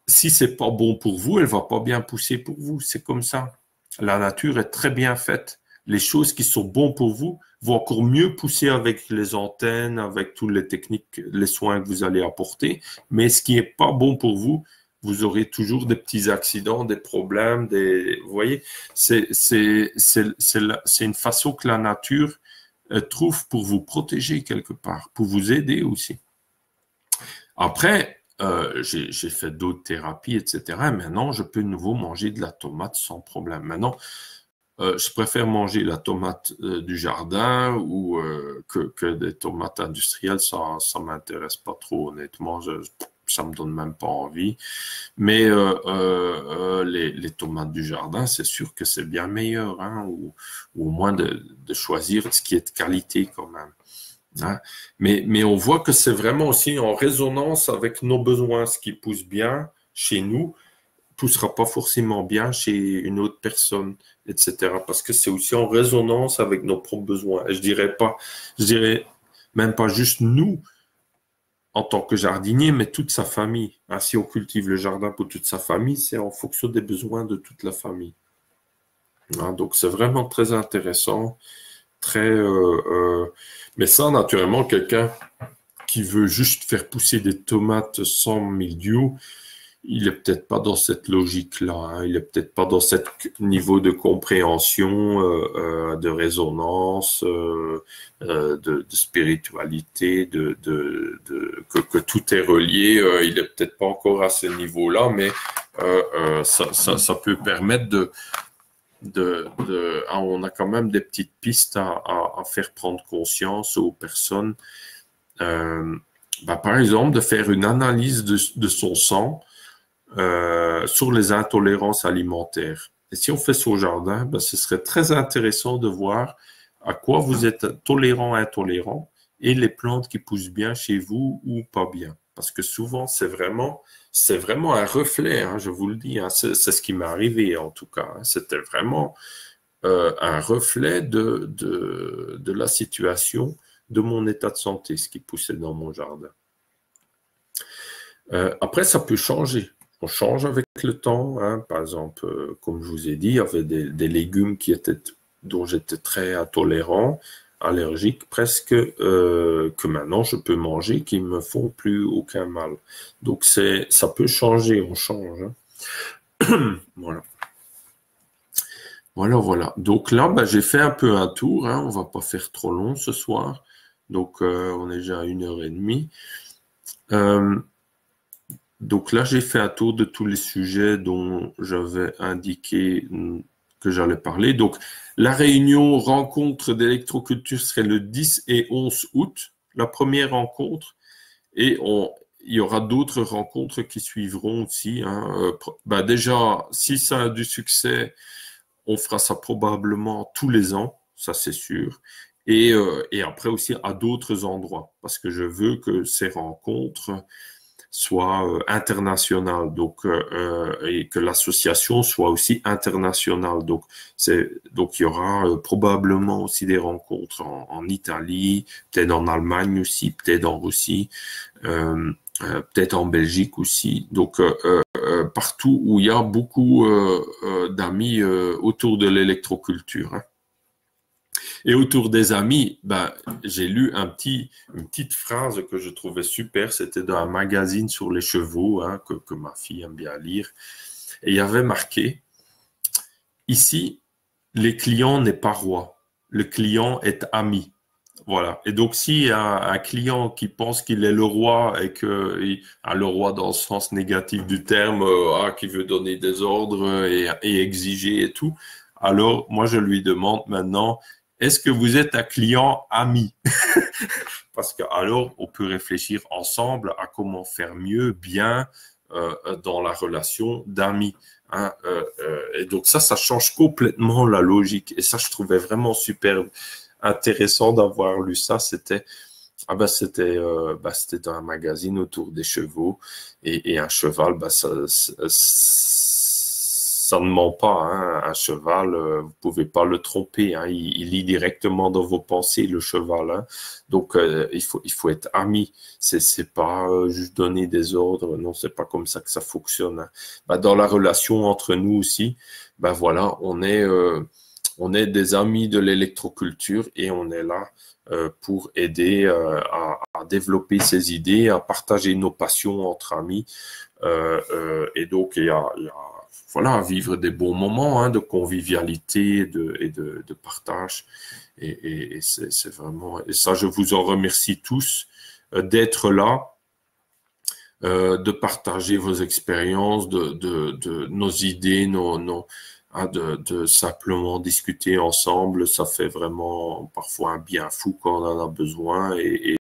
Speaker 1: c'est pas bon pour vous, elle va pas bien pousser pour vous. C'est comme ça. La nature est très bien faite. Les choses qui sont bonnes pour vous vont encore mieux pousser avec les antennes, avec toutes les techniques, les soins que vous allez apporter. Mais ce qui est pas bon pour vous, vous aurez toujours des petits accidents, des problèmes, vous voyez, c'est une façon que la nature trouve pour vous protéger quelque part, pour vous aider aussi. Après, j'ai fait d'autres thérapies, etc. Maintenant, je peux de nouveau manger de la tomate sans problème. Maintenant, je préfère manger la tomate du jardin ou que des tomates industrielles. Ça m'intéresse pas trop, honnêtement. Ça me donne même pas envie. Mais les tomates du jardin, c'est sûr que c'est bien meilleur, hein, ou au moins de choisir ce qui est de qualité quand même. Hein. Mais on voit que c'est vraiment aussi en résonance avec nos besoins. Ce qui pousse bien chez nous poussera pas forcément bien chez une autre personne, etc. Parce que c'est aussi en résonance avec nos propres besoins. Et je dirais même pas juste nous en tant que jardinier, mais toute sa famille. Hein, si on cultive le jardin pour toute sa famille, c'est en fonction des besoins de toute la famille. Hein, donc c'est vraiment très intéressant, très. Mais ça, naturellement, quelqu'un qui veut juste faire pousser des tomates sans mildiou, il est peut-être pas dans cette logique-là. Hein. Il est peut-être pas dans ce niveau de compréhension, de résonance, de spiritualité, que tout est relié. Il est peut-être pas encore à ce niveau-là, mais ça peut permettre on a quand même des petites pistes à faire prendre conscience aux personnes. Par exemple, de faire une analyse de son sang sur les intolérances alimentaires. Et si on fait ça au jardin, ce serait très intéressant de voir à quoi vous êtes tolérant, intolérant, et les plantes qui poussent bien chez vous ou pas bien. Parce que souvent, c'est vraiment un reflet, hein, je vous le dis. Hein, c'est ce qui m'est arrivé en tout cas. Hein. C'était vraiment un reflet de la situation de mon état de santé, ce qui poussait dans mon jardin. Après, ça peut changer. On change avec le temps, hein. Par exemple, comme je vous ai dit, il y avait des légumes dont j'étais très intolérant, allergique presque, que maintenant je peux manger, qui me font plus aucun mal. Donc ça peut changer, on change, hein. Voilà. Voilà. Donc là, j'ai fait un peu un tour, hein. On va pas faire trop long ce soir. Donc on est déjà à 1h30. Donc là, j'ai fait un tour de tous les sujets dont j'avais indiqué que j'allais parler. Donc, la réunion rencontre d'électroculture serait le 10 et 11 août, la première rencontre. Et il y aura d'autres rencontres qui suivront aussi, hein. Déjà, si ça a du succès, on fera ça probablement tous les ans, ça c'est sûr. Et après aussi à d'autres endroits, parce que je veux que ces rencontres soit internationale, donc et que l'association soit aussi internationale. Donc il y aura probablement aussi des rencontres en Italie, peut-être en Allemagne aussi, peut-être en Russie, peut-être en Belgique aussi. Donc partout où il y a beaucoup d'amis autour de l'électroculture, hein. Et autour des amis, j'ai lu une petite phrase que je trouvais super. C'était dans un magazine sur les chevaux, hein, que ma fille aime bien lire. Et il y avait marqué, ici, les clients n'est pas roi. Le client est ami. Voilà. Et donc, s'il y a un client qui pense qu'il est le roi et que le roi dans le sens négatif du terme, qui veut donner des ordres et exiger et tout, alors moi je lui demande maintenant, est-ce que vous êtes un client ami? Parce que alors on peut réfléchir ensemble à comment faire mieux, bien dans la relation d'amis, hein. Et donc ça change complètement la logique. Et ça, je trouvais vraiment super intéressant d'avoir lu ça. C'était dans un magazine autour des chevaux et un cheval, ça ne ment pas, hein. Un cheval, vous pouvez pas le tromper, hein. Il lit directement dans vos pensées, le cheval, hein. Donc il faut être ami. C'est pas juste donner des ordres. Non, c'est pas comme ça que ça fonctionne, hein. Dans la relation entre nous aussi, voilà, on est des amis de l'électroculture et on est là pour aider à développer ces idées, à partager nos passions entre amis. Et donc, il y a voilà, vivre des bons moments, hein, de convivialité et de partage. Et c'est vraiment... Et ça, je vous en remercie tous d'être là, de partager vos expériences, de nos idées, de simplement discuter ensemble. Ça fait vraiment parfois un bien fou quand on en a besoin. Et